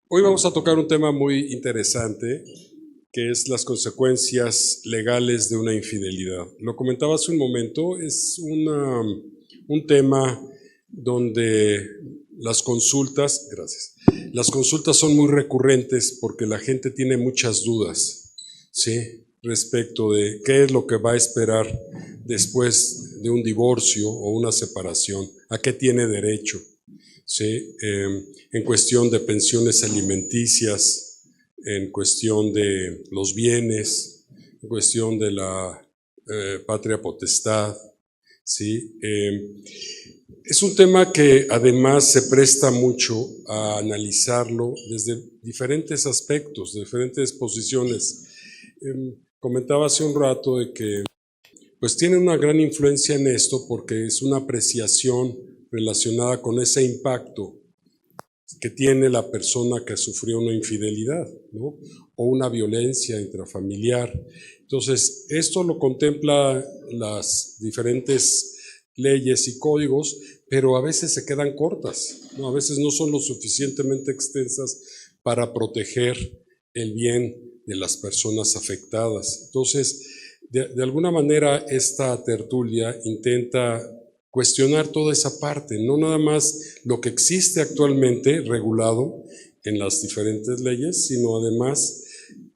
Hoy vamos a tocar un tema muy interesante, que es las consecuencias legales de una infidelidad. Lo comentaba hace un momento, es un tema donde las consultas son muy recurrentes porque la gente tiene muchas dudas, ¿sí?, respecto de qué es lo que va a esperar después de un divorcio o una separación, a qué tiene derecho. ¿Sí? En cuestión de pensiones alimenticias, en cuestión de los bienes, en cuestión de la patria potestad, ¿sí? Es un tema que además se presta mucho a analizarlo desde diferentes aspectos, de diferentes posiciones. Comentaba hace un rato de que pues tiene una gran influencia en esto porque es una apreciación relacionada con ese impacto que tiene la persona que sufrió una infidelidad, ¿no?, o una violencia intrafamiliar. Entonces, esto lo contempla las diferentes leyes y códigos, pero a veces se quedan cortas, ¿no? A veces no son lo suficientemente extensas para proteger el bien de las personas afectadas. Entonces, de alguna manera esta tertulia intenta cuestionar toda esa parte, no nada más lo que existe actualmente regulado en las diferentes leyes, sino además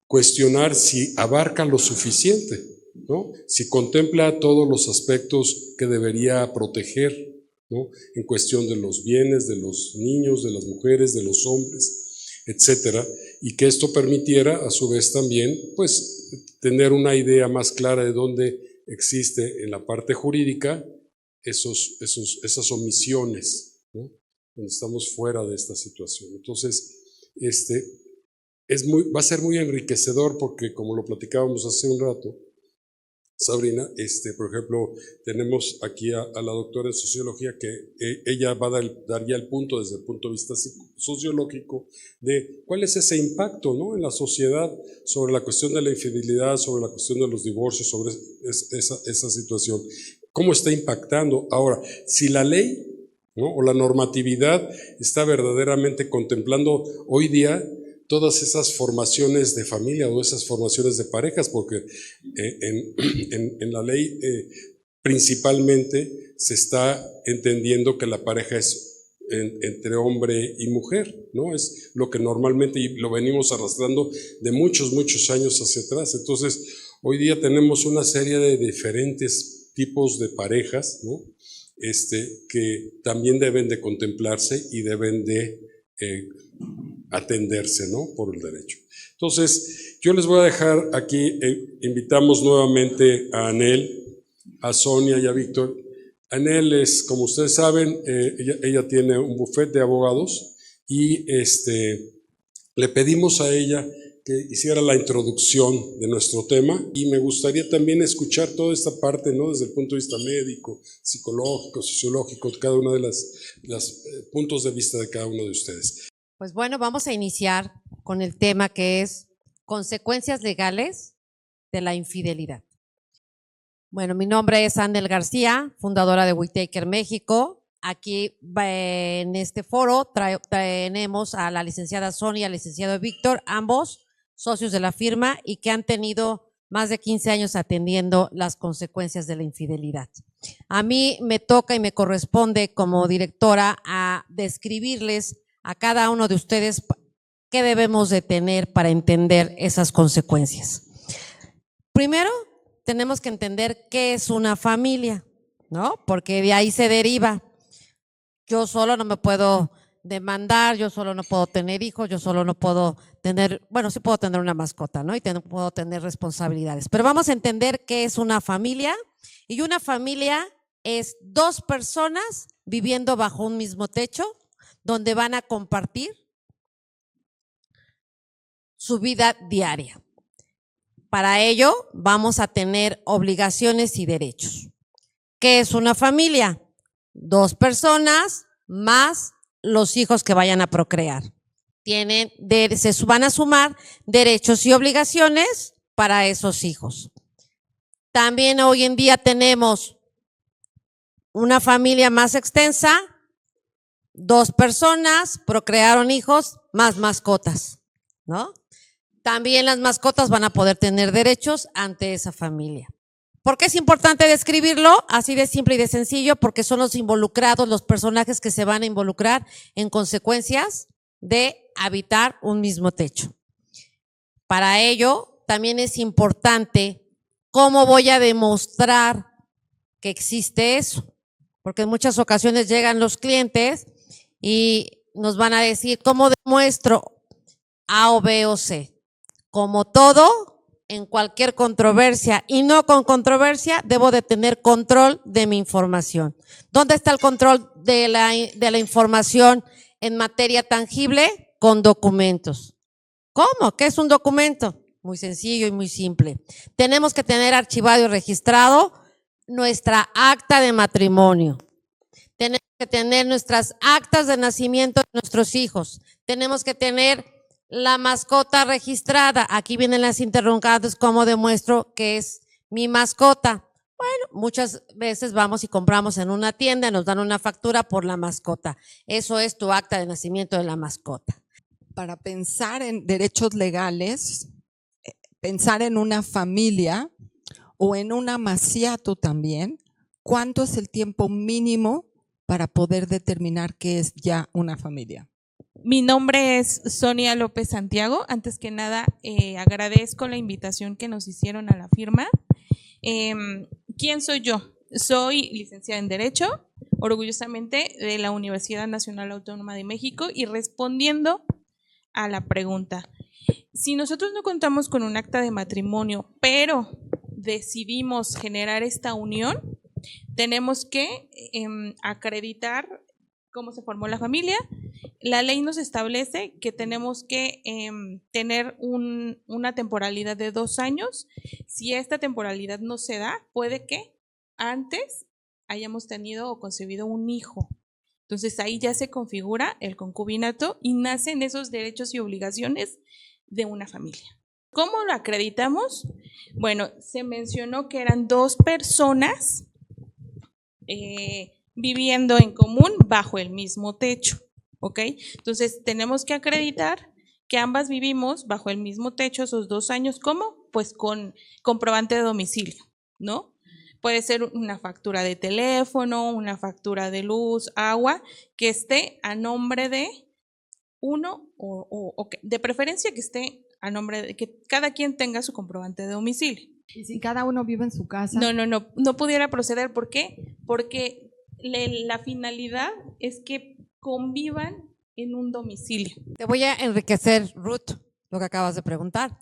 cuestionar si abarca lo suficiente, ¿no?, si contempla todos los aspectos que debería proteger, ¿no?, en cuestión de los bienes de los niños, de las mujeres, de los hombres, etcétera, y que esto permitiera a su vez también pues tener una idea más clara de dónde existe en la parte jurídica esas omisiones, ¿no?, donde estamos fuera de esta situación. Entonces, va a ser muy enriquecedor porque, como lo platicábamos hace un rato, Sabrina, por ejemplo, tenemos aquí a la doctora en sociología que ella va a dar ya el punto desde el punto de vista sociológico de cuál es ese impacto, ¿no?, en la sociedad sobre la cuestión de la infidelidad, sobre la cuestión de los divorcios, sobre esa situación, cómo está impactando. Ahora, si la ley, ¿no?, o la normatividad está verdaderamente contemplando hoy día todas esas formaciones de familia o esas formaciones de parejas, porque en la ley principalmente se está entendiendo que la pareja es entre hombre y mujer, ¿no? Es lo que normalmente, y lo venimos arrastrando de muchos años hacia atrás. Entonces, hoy día tenemos una serie de diferentes tipos de parejas, ¿no?, que también deben de contemplarse y deben de atenderse, ¿no?, por el derecho. Entonces, yo les voy a dejar aquí, invitamos nuevamente a Anel, a Sonia y a Víctor. Anel es, como ustedes saben, ella tiene un bufete de abogados y le pedimos a ella que hiciera la introducción de nuestro tema, y me gustaría también escuchar toda esta parte, ¿no?, desde el punto de vista médico, psicológico, sociológico, cada una de las puntos de vista de cada uno de ustedes. Pues bueno, vamos a iniciar con el tema que es consecuencias legales de la infidelidad. Bueno, mi nombre es Andel García, fundadora de Whitaker México. Aquí en este foro tenemos a la licenciada Sonia y al licenciado Víctor, ambos socios de la firma y que han tenido más de 15 años atendiendo las consecuencias de la infidelidad. A mí me toca y me corresponde como directora a describirles a cada uno de ustedes qué debemos de tener para entender esas consecuencias. Primero, tenemos que entender qué es una familia, ¿no? Porque de ahí se deriva. Yo solo no me puedo demandar, yo solo no puedo tener hijos, yo solo no puedo tener, bueno, sí puedo tener una mascota, ¿no? Y puedo tener responsabilidades. Pero vamos a entender qué es una familia. Y una familia es dos personas viviendo bajo un mismo techo, donde van a compartir su vida diaria. Para ello vamos a tener obligaciones y derechos. ¿Qué es una familia? Dos personas más los hijos que vayan a procrear. Se van a sumar derechos y obligaciones para esos hijos. También hoy en día tenemos una familia más extensa. Dos personas procrearon hijos, más mascotas, ¿no? También las mascotas van a poder tener derechos ante esa familia. ¿Por qué es importante describirlo? Así de simple y de sencillo, porque son los involucrados, los personajes que se van a involucrar en consecuencias de habitar un mismo techo. Para ello, también es importante cómo voy a demostrar que existe eso, porque en muchas ocasiones llegan los clientes y nos van a decir, ¿cómo demuestro A o B o C? Como todo, en cualquier controversia y no con controversia, debo de tener control de mi información. ¿Dónde está el control de la información en materia tangible? Con documentos. ¿Cómo? ¿Qué es un documento? Muy sencillo y muy simple. Tenemos que tener archivado y registrado nuestra acta de matrimonio. Tenemos que tener nuestras actas de nacimiento de nuestros hijos. Tenemos que tener la mascota registrada. Aquí vienen las interrogantes, ¿cómo demuestro que es mi mascota? Bueno, muchas veces vamos y compramos en una tienda, nos dan una factura por la mascota. Eso es tu acta de nacimiento de la mascota. Para pensar en derechos legales, pensar en una familia o en un amaciato también, ¿cuánto es el tiempo mínimo para poder determinar qué es ya una familia? Mi nombre es Sonia López Santiago. Antes que nada, agradezco la invitación que nos hicieron a la firma. ¿Quién soy yo? Soy licenciada en Derecho, orgullosamente de la Universidad Nacional Autónoma de México, y respondiendo a la pregunta, si nosotros no contamos con un acta de matrimonio, pero decidimos generar esta unión, tenemos que acreditar cómo se formó la familia. La ley nos establece que tenemos que tener una temporalidad de 2 años. Si esta temporalidad no se da, puede que antes hayamos tenido o concebido un hijo. Entonces ahí ya se configura el concubinato y nacen esos derechos y obligaciones de una familia. ¿Cómo lo acreditamos? Bueno, se mencionó que eran 2 personas viviendo en común bajo el mismo techo, ¿ok? Entonces tenemos que acreditar que ambas vivimos bajo el mismo techo esos 2 años. ¿Cómo? Pues con comprobante de domicilio, ¿no? Puede ser una factura de teléfono, una factura de luz, agua, que esté a nombre de uno o de preferencia que esté a nombre de que cada quien tenga su comprobante de domicilio. ¿Y si cada uno vive en su casa? No pudiera proceder. ¿Por qué? Porque la finalidad es que convivan en un domicilio. Te voy a enriquecer, Ruth, lo que acabas de preguntar.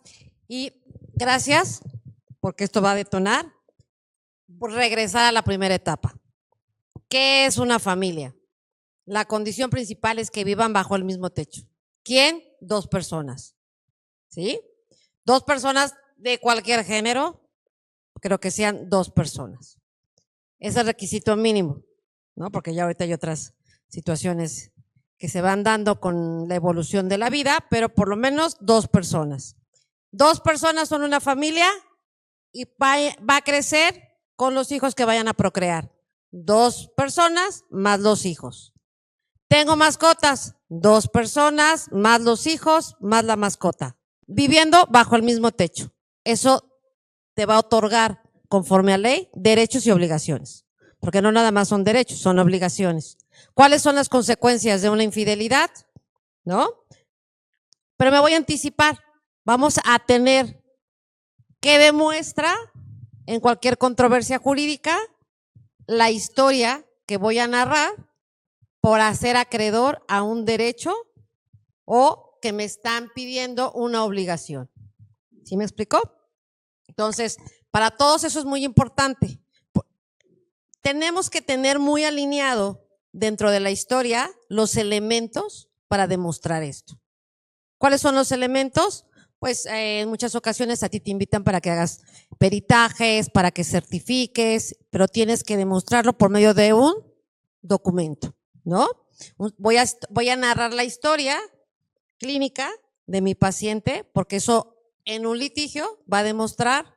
Y gracias, porque esto va a detonar, por regresar a la primera etapa. ¿Qué es una familia? La condición principal es que vivan bajo el mismo techo. ¿Quién? 2 personas. ¿Sí? 2 personas de cualquier género, creo que sean 2 personas. Es el requisito mínimo, ¿no? Porque ya ahorita hay otras situaciones que se van dando con la evolución de la vida, pero por lo menos 2 personas. 2 personas son una familia y va a crecer con los hijos que vayan a procrear. 2 personas más los hijos. Tengo mascotas, 2 personas más los hijos más la mascota, viviendo bajo el mismo techo. Eso te va a otorgar, conforme a ley, derechos y obligaciones, porque no nada más son derechos, son obligaciones. ¿Cuáles son las consecuencias de una infidelidad? ¿No? Pero me voy a anticipar. Vamos a tener que demuestra en cualquier controversia jurídica la historia que voy a narrar por hacer acreedor a un derecho o que me están pidiendo una obligación. ¿Sí me explicó? Entonces, para todos eso es muy importante. Tenemos que tener muy alineado dentro de la historia los elementos para demostrar esto. ¿Cuáles son los elementos? Pues en muchas ocasiones a ti te invitan para que hagas peritajes, para que certifiques, pero tienes que demostrarlo por medio de un documento, ¿no? Voy a narrar la historia clínica de mi paciente porque eso en un litigio va a demostrar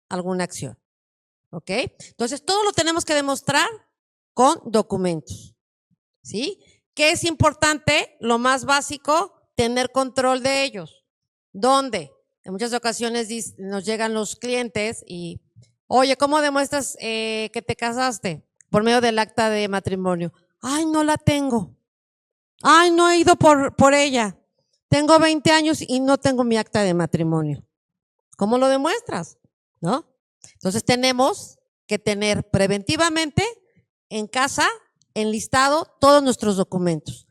alguna acción, ¿ok? Entonces todo lo tenemos que demostrar con documentos, ¿sí? ¿Qué es importante? Lo más básico, tener control de ellos. ¿Dónde? En muchas ocasiones nos llegan los clientes y, oye, ¿cómo demuestras que te casaste? Por medio del acta de matrimonio. Ay, no la tengo. Ay, no he ido por ella. Tengo 20 años y no tengo mi acta de matrimonio. ¿Cómo lo demuestras? ¿No? Entonces tenemos que tener preventivamente en casa enlistado todos nuestros documentos.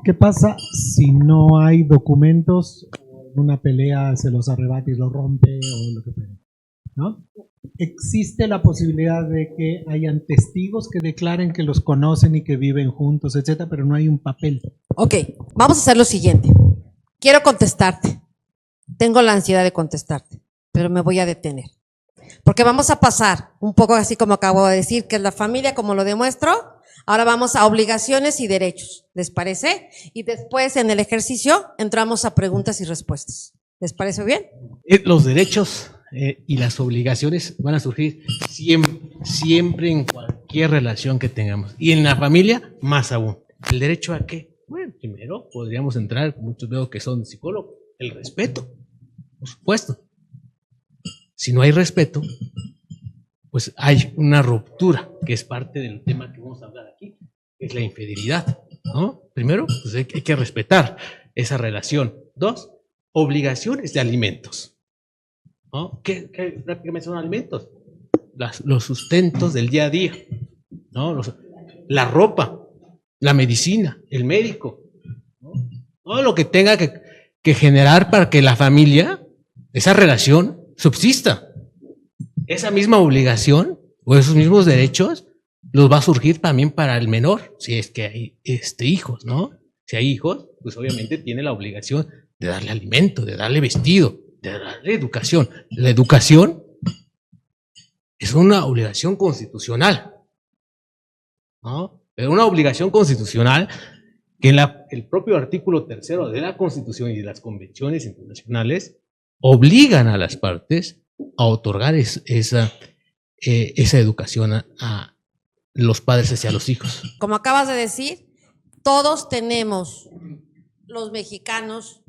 ¿Qué pasa si no hay documentos o en una pelea se los arrebata y los rompe o lo que fuera? ¿No? Existe la posibilidad de que hayan testigos que declaren que los conocen y que viven juntos, etcétera, pero no hay un papel. Ok, vamos a hacer lo siguiente. Quiero contestarte. Tengo la ansiedad de contestarte, pero me voy a detener. Porque vamos a pasar un poco así como acabo de decir, que es la familia, como lo demuestro. Ahora vamos a obligaciones y derechos, ¿les parece? Y después en el ejercicio entramos a preguntas y respuestas. ¿Les parece bien? Los derechos y las obligaciones van a surgir siempre en cualquier relación que tengamos. Y en la familia, más aún. ¿El derecho a qué? Bueno, primero podríamos entrar, muchos veo que son psicólogos, el respeto, por supuesto. Si no hay respeto, pues hay una ruptura, que es parte del tema que vamos a hablar aquí, que es la infidelidad, ¿no? Primero, pues hay que respetar esa relación. 2, obligaciones de alimentos, ¿no? ¿Qué prácticamente son alimentos? Los sustentos del día a día, ¿no? La ropa, la medicina, el médico, ¿no? Todo lo que tenga que generar para que la familia, esa relación, subsista. Esa misma obligación o esos mismos derechos los va a surgir también para el menor, si es que hay hijos, ¿no? Si hay hijos, pues obviamente tiene la obligación de darle alimento, de darle vestido, de darle educación. La educación es una obligación constitucional, ¿no? Pero una obligación constitucional que en el propio artículo 3 de la Constitución y de las convenciones internacionales obligan a las partes a otorgar esa educación a los padres hacia los hijos. Como acabas de decir, todos tenemos, los mexicanos,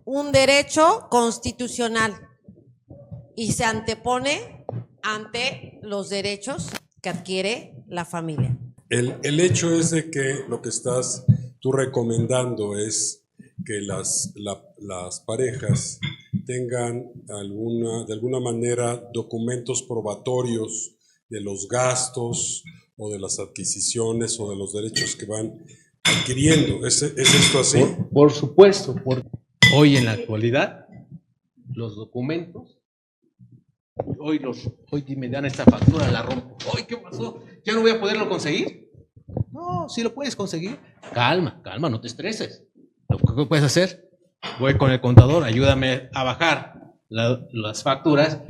un derecho constitucional y se antepone ante los derechos que adquiere la familia. El hecho es de que lo que estás tú recomendando es que las parejas tengan de alguna manera documentos probatorios de los gastos o de las adquisiciones o de los derechos que van adquiriendo. ¿Es esto así? Por supuesto, hoy en la actualidad los documentos, hoy me dan esta factura, la rompo. ¡Ay, qué pasó! ¿Ya no voy a poderlo conseguir? No, sí lo puedes conseguir. Calma, no te estreses. Lo que puedes hacer, voy con el contador, ayúdame a bajar las facturas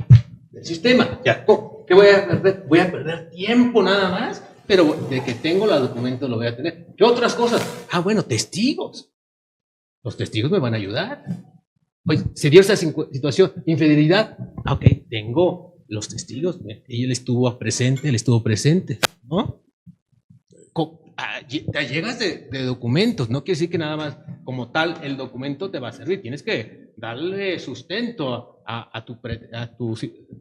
del sistema. Ya, ¿qué voy a perder? Voy a perder tiempo nada más, pero de que tengo los documentos lo voy a tener. ¿Qué otras cosas? Bueno, testigos. Los testigos me van a ayudar. Oye, se dio esa situación, infidelidad. Ok, tengo los testigos. Él estuvo presente, ¿no? Te llegas de documentos, no quiere decir que nada más como tal el documento te va a servir, tienes que darle sustento a tu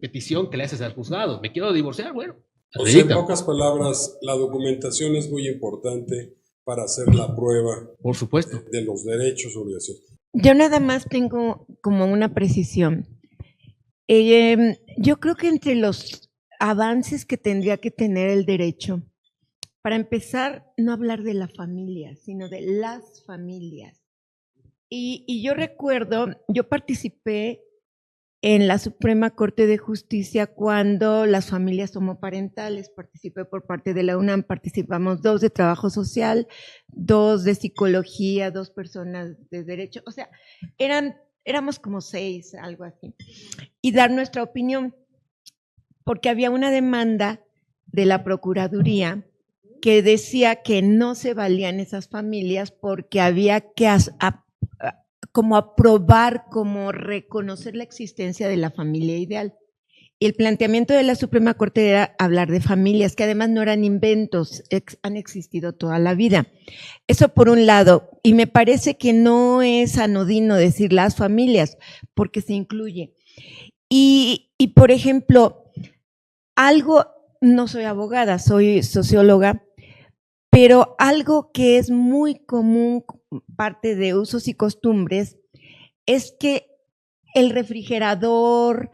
petición que le haces al juzgado. Me quiero divorciar, bueno. O sea, en pocas palabras, la documentación es muy importante para hacer la prueba, por supuesto, de los derechos y obligaciones. Yo nada más tengo como una precisión. Yo creo que entre los avances que tendría que tener el derecho, para empezar, no hablar de la familia, sino de las familias. Y yo recuerdo, yo participé en la Suprema Corte de Justicia cuando las familias homoparentales, participé por parte de la UNAM, participamos 2 de trabajo social, 2 de psicología, 2 personas de derecho, o sea, éramos como 6, algo así, y dar nuestra opinión, porque había una demanda de la Procuraduría que decía que no se valían esas familias porque había que como aprobar, como reconocer la existencia de la familia ideal. Y el planteamiento de la Suprema Corte era hablar de familias, que además no eran inventos, han existido toda la vida. Eso por un lado, y me parece que no es anodino decir las familias, porque se incluye. Y por ejemplo, algo, no soy abogada, soy socióloga, pero algo que es muy común, parte de usos y costumbres, es que el refrigerador,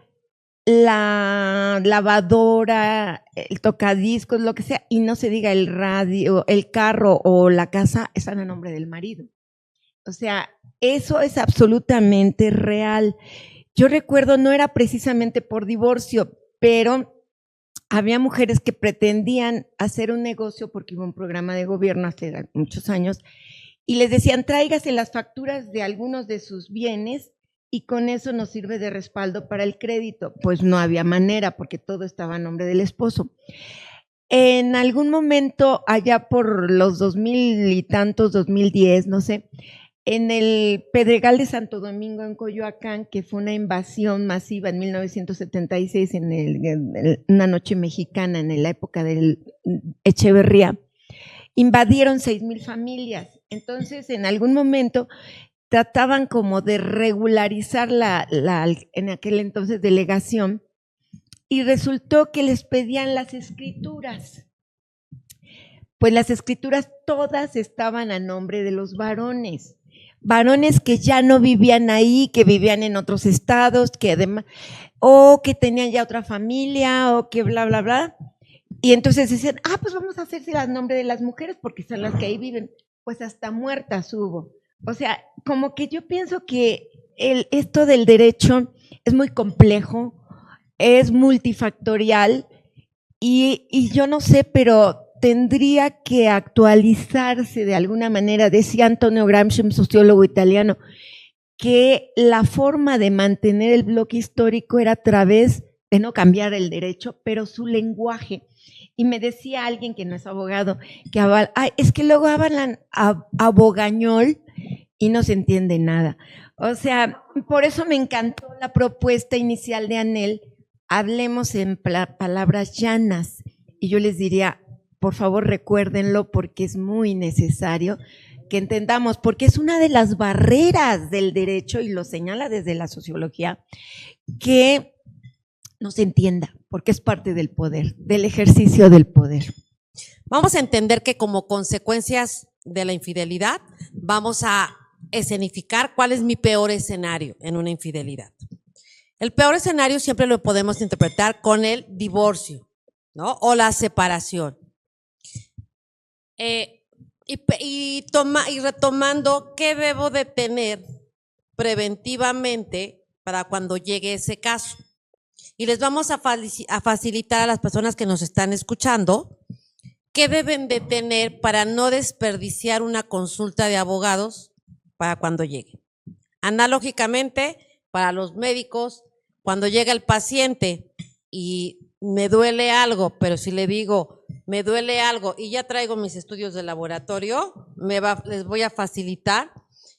la lavadora, el tocadiscos, lo que sea, y no se diga el radio, el carro o la casa, están a nombre del marido. O sea, eso es absolutamente real. Yo recuerdo, no era precisamente por divorcio, pero había mujeres que pretendían hacer un negocio porque hubo un programa de gobierno hace muchos años y les decían, tráigase las facturas de algunos de sus bienes y con eso nos sirve de respaldo para el crédito. Pues no había manera porque todo estaba a nombre del esposo. En algún momento, allá por los 2000 y tantos, 2010, no sé, en el Pedregal de Santo Domingo, en Coyoacán, que fue una invasión masiva en 1976, en una noche mexicana, en la época del Echeverría, invadieron 6,000 familias. Entonces, en algún momento trataban como de regularizar en aquel entonces delegación, y resultó que les pedían las escrituras. Pues las escrituras todas estaban a nombre de los varones que ya no vivían ahí, que vivían en otros estados, que además, o que tenían ya otra familia, o que bla, bla, bla. Y entonces decían, pues vamos a hacerse a nombre de las mujeres porque son las que ahí viven. Pues hasta muertas hubo. O sea, como que yo pienso que esto del derecho es muy complejo, es multifactorial y yo no sé, pero tendría que actualizarse de alguna manera. Decía Antonio Gramsci, un sociólogo italiano, que la forma de mantener el bloque histórico era a través de no cambiar el derecho, pero su lenguaje. Y me decía alguien que no es abogado, que es que luego hablan abogañol y no se entiende nada. O sea, por eso me encantó la propuesta inicial de Anel, hablemos en palabras llanas. Y yo les diría, por favor recuérdenlo porque es muy necesario que entendamos, porque es una de las barreras del derecho, y lo señala desde la sociología, que no se entienda, porque es parte del poder, del ejercicio del poder. Vamos a entender que como consecuencias de la infidelidad, vamos a escenificar cuál es mi peor escenario en una infidelidad. El peor escenario siempre lo podemos interpretar con el divorcio, ¿no? O la separación. Y retomando, ¿qué debo de tener preventivamente para cuando llegue ese caso? Y les vamos a facilitar a las personas que nos están escuchando qué deben de tener para no desperdiciar una consulta de abogados para cuando llegue. Análogicamente, para los médicos, cuando llega el paciente y me duele algo, pero si le digo, me duele algo y ya traigo mis estudios de laboratorio, les voy a facilitar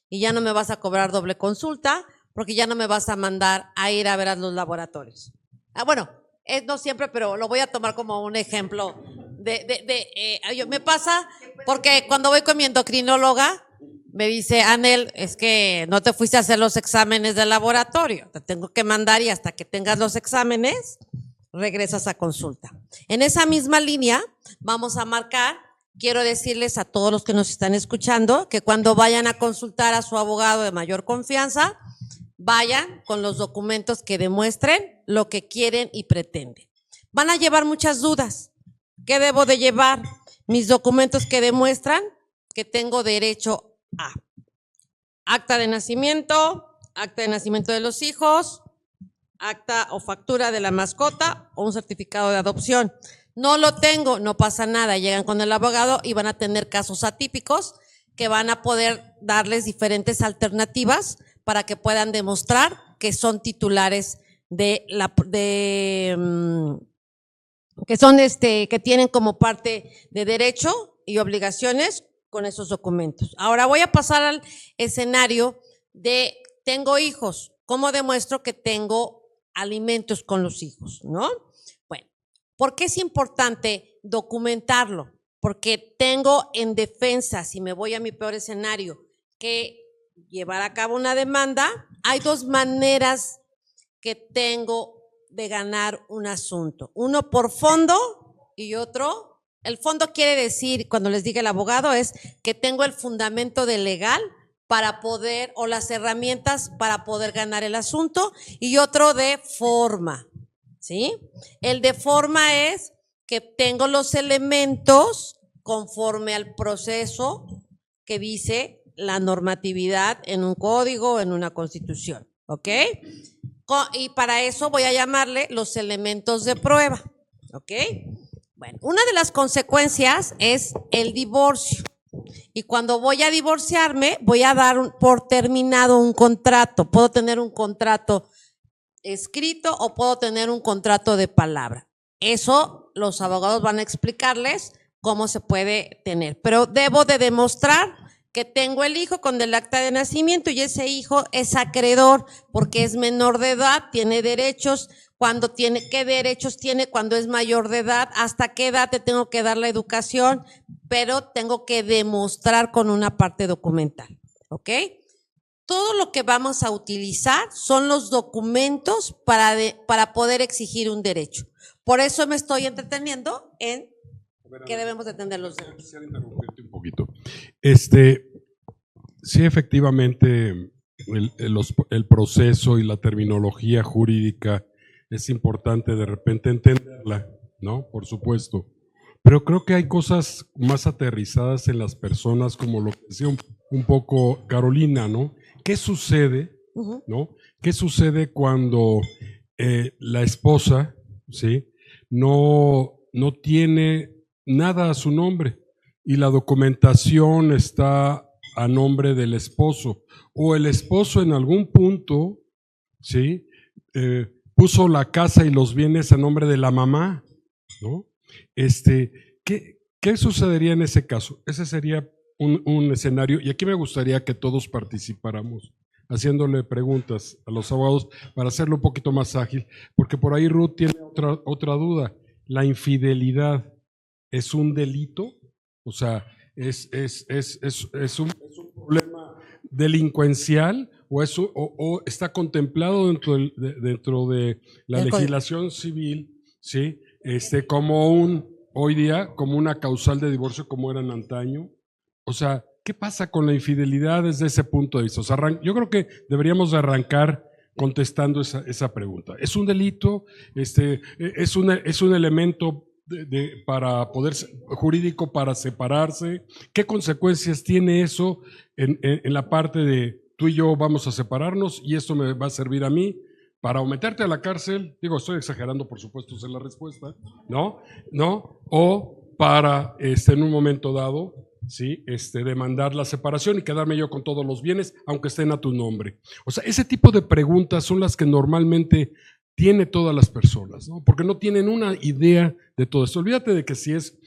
y ya no me vas a cobrar doble consulta porque ya no me vas a mandar a ir a ver a los laboratorios. Bueno, no siempre, pero lo voy a tomar como un ejemplo me pasa porque cuando voy con mi endocrinóloga me dice, Anel, es que no te fuiste a hacer los exámenes del laboratorio, te tengo que mandar y hasta que tengas los exámenes regresas a consulta. En esa misma línea vamos a marcar, quiero decirles a todos los que nos están escuchando que cuando vayan a consultar a su abogado de mayor confianza, vayan con los documentos que demuestren lo que quieren y pretenden. Van a llevar muchas dudas. ¿Qué debo de llevar? Mis documentos que demuestran que tengo derecho a acta de nacimiento de los hijos, acta o factura de la mascota o un certificado de adopción. No lo tengo, no pasa nada, llegan con el abogado y van a tener casos atípicos que van a poder darles diferentes alternativas para que puedan demostrar que son titulares que tienen como parte de derecho y obligaciones con esos documentos. Ahora voy a pasar al escenario de tengo hijos. ¿Cómo demuestro que tengo alimentos con los hijos, ¿no? Bueno, ¿por qué es importante documentarlo? Porque tengo en defensa, si me voy a mi peor escenario, que llevar a cabo una demanda. Hay dos maneras que tengo de ganar un asunto. Uno por fondo y otro, el fondo quiere decir, cuando les diga el abogado, es que tengo el fundamento de legal para poder, o las herramientas para poder ganar el asunto, y otro de forma, ¿sí? El de forma es que tengo los elementos conforme al proceso que dice la normatividad en un código, en una constitución, ¿ok? Y para eso voy a llamarle los elementos de prueba, ¿ok? Bueno, una de las consecuencias es el divorcio. Y cuando voy a divorciarme, voy a dar por terminado un contrato. Puedo tener un contrato escrito o puedo tener un contrato de palabra. Eso los abogados van a explicarles cómo se puede tener. Pero debo de demostrar que tengo el hijo con el acta de nacimiento y ese hijo es acreedor porque es menor de edad, tiene derechos. ¿Qué derechos tiene cuando es mayor de edad? ¿Hasta qué edad te tengo que dar la educación? Pero tengo que demostrar con una parte documental, ¿ok? Todo lo que vamos a utilizar son los documentos para poder exigir un derecho. Por eso me estoy entreteniendo en que debemos de tener los derechos. Quisiera interrumpirte un poquito. Sí, efectivamente, el proceso y la terminología jurídica es importante de repente entenderla, ¿no? Por supuesto. Pero creo que hay cosas más aterrizadas en las personas, como lo que decía un poco Carolina, ¿no? ¿Qué sucede, ¿no? ¿Qué sucede cuando la esposa, ¿sí? No tiene nada a su nombre y la documentación está a nombre del esposo, o el esposo en algún punto, ¿sí? Puso la casa y los bienes a nombre de la mamá, ¿no? ¿Qué sucedería en ese caso? Ese sería un escenario, y aquí me gustaría que todos participáramos, haciéndole preguntas a los abogados para hacerlo un poquito más ágil, porque por ahí Ruth tiene otra duda. ¿La infidelidad es un delito? O sea, ¿es un problema delincuencial o está contemplado dentro de la legislación civil, ¿sí? Hoy día, como una causal de divorcio como eran antaño? O sea, ¿qué pasa con la infidelidad desde ese punto de vista? O sea, yo creo que deberíamos de arrancar contestando esa pregunta. ¿Es un delito? ¿Es un elemento para poder jurídico para separarse? ¿Qué consecuencias tiene eso en la parte de tú y yo vamos a separarnos y esto me va a servir a mí para o meterte a la cárcel? Digo, estoy exagerando, por supuesto, esa es la respuesta, ¿no? O para, en un momento dado, ¿sí? Demandar la separación y quedarme yo con todos los bienes, aunque estén a tu nombre. O sea, ese tipo de preguntas son las que normalmente tiene todas las personas, ¿no? Porque no tienen una idea de todo esto. Olvídate de que si es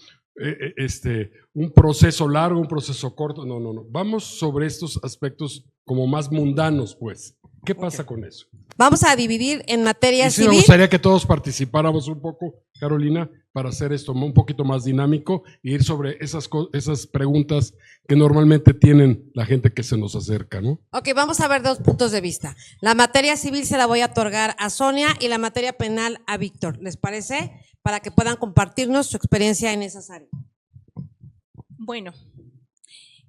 un proceso largo, un proceso corto. No. Vamos sobre estos aspectos como más mundanos, pues. ¿Qué pasa con eso? Vamos a dividir en materia civil. Me gustaría que todos participáramos un poco, Carolina, para hacer esto un poquito más dinámico e ir sobre esas preguntas que normalmente tienen la gente que se nos acerca, ¿no? Ok, vamos a ver dos puntos de vista. La materia civil se la voy a otorgar a Sonia y la materia penal a Víctor. ¿Les parece? Para que puedan compartirnos su experiencia en esas áreas. Bueno,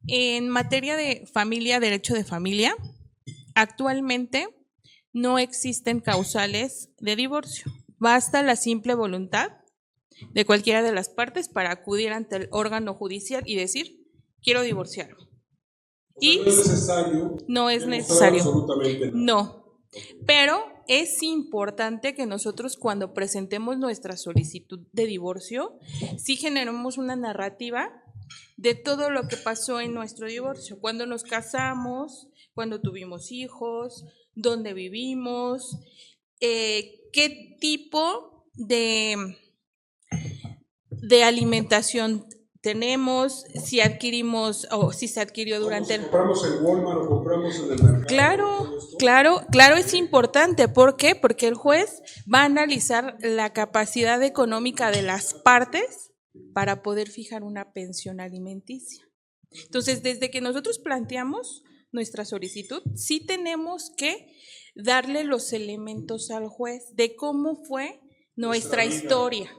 en materia de familia, derecho de familia, actualmente no existen causales de divorcio. Basta la simple voluntad de cualquiera de las partes para acudir ante el órgano judicial y decir, quiero divorciarme. Y no es necesario. Absolutamente nada. No, pero es importante que nosotros cuando presentemos nuestra solicitud de divorcio, sí generemos una narrativa de todo lo que pasó en nuestro divorcio, cuando nos casamos, cuando tuvimos hijos, dónde vivimos, qué tipo de alimentación tenemos, si adquirimos o si se adquirió durante compramos en Walmart o compramos en el mercado. Claro, claro, es importante. ¿Por qué? Porque el juez va a analizar la capacidad económica de las partes para poder fijar una pensión alimenticia. Entonces, desde que nosotros planteamos nuestra solicitud, sí tenemos que darle los elementos al juez de cómo fue nuestra historia.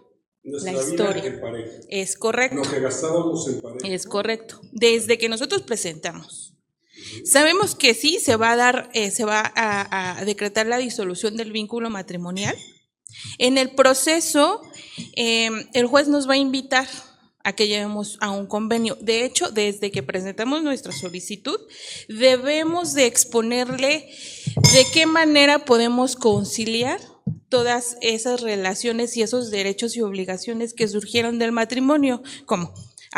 La historia. En pareja. Es correcto. Lo que gastábamos en pareja. Es correcto. Desde que nosotros presentamos. Sabemos que sí se va a dar, se va a decretar la disolución del vínculo matrimonial. En el proceso, el juez nos va a invitar a que llevemos a un convenio. De hecho, desde que presentamos nuestra solicitud, debemos de exponerle de qué manera podemos conciliar todas esas relaciones y esos derechos y obligaciones que surgieron del matrimonio. ¿Cómo?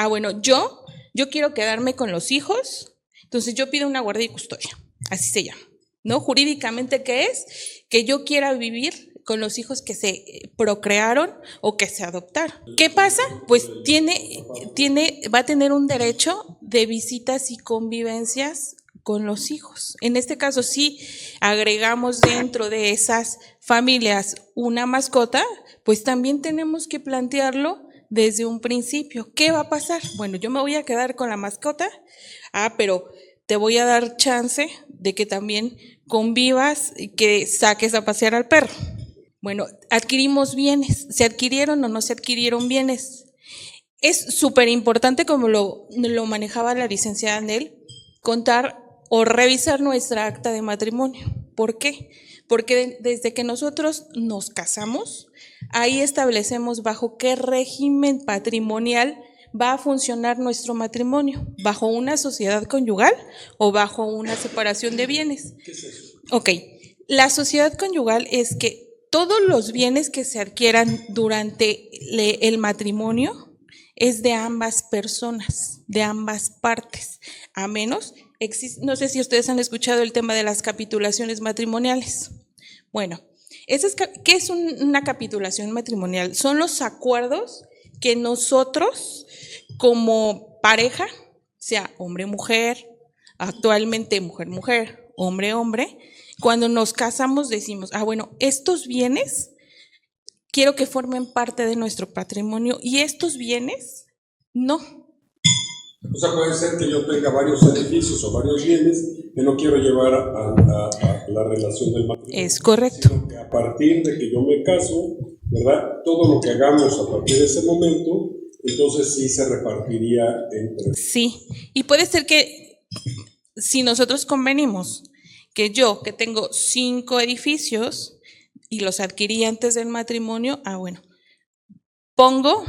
Bueno, yo quiero quedarme con los hijos, entonces yo pido una guardia y custodia, así se llama, ¿no? Jurídicamente, ¿qué es? Que yo quiera vivir con los hijos que se procrearon o que se adoptaron. ¿Qué pasa? Pues va a tener un derecho de visitas y convivencias con los hijos. En este caso, si agregamos dentro de esas familias una mascota, pues también tenemos que plantearlo desde un principio. ¿Qué va a pasar? Bueno, yo me voy a quedar con la mascota, pero te voy a dar chance de que también convivas y que saques a pasear al perro. Bueno, adquirimos bienes, ¿se adquirieron o no se adquirieron bienes? Es súper importante, como lo manejaba la licenciada Anel, contar o revisar nuestra acta de matrimonio. ¿Por qué? Porque desde que nosotros nos casamos, ahí establecemos bajo qué régimen patrimonial va a funcionar nuestro matrimonio, bajo una sociedad conyugal o bajo una separación de bienes. ¿Qué es eso? Ok, la sociedad conyugal es que todos los bienes que se adquieran durante el matrimonio es de ambas personas, de ambas partes, a menos, no sé si ustedes han escuchado el tema de las capitulaciones matrimoniales. Bueno, ¿qué es una capitulación matrimonial? Son los acuerdos que nosotros como pareja, sea hombre-mujer, actualmente mujer-mujer, hombre-hombre, cuando nos casamos decimos, bueno, estos bienes quiero que formen parte de nuestro patrimonio y estos bienes no. O sea, puede ser que yo tenga varios edificios o varios bienes que no quiero llevar a la relación del matrimonio. Es correcto. Sino que a partir de que yo me caso, ¿verdad? Todo lo que hagamos a partir de ese momento, entonces sí se repartiría entre... Sí, y puede ser que si nosotros convenimos que yo, que tengo 5 edificios y los adquirí antes del matrimonio, bueno, pongo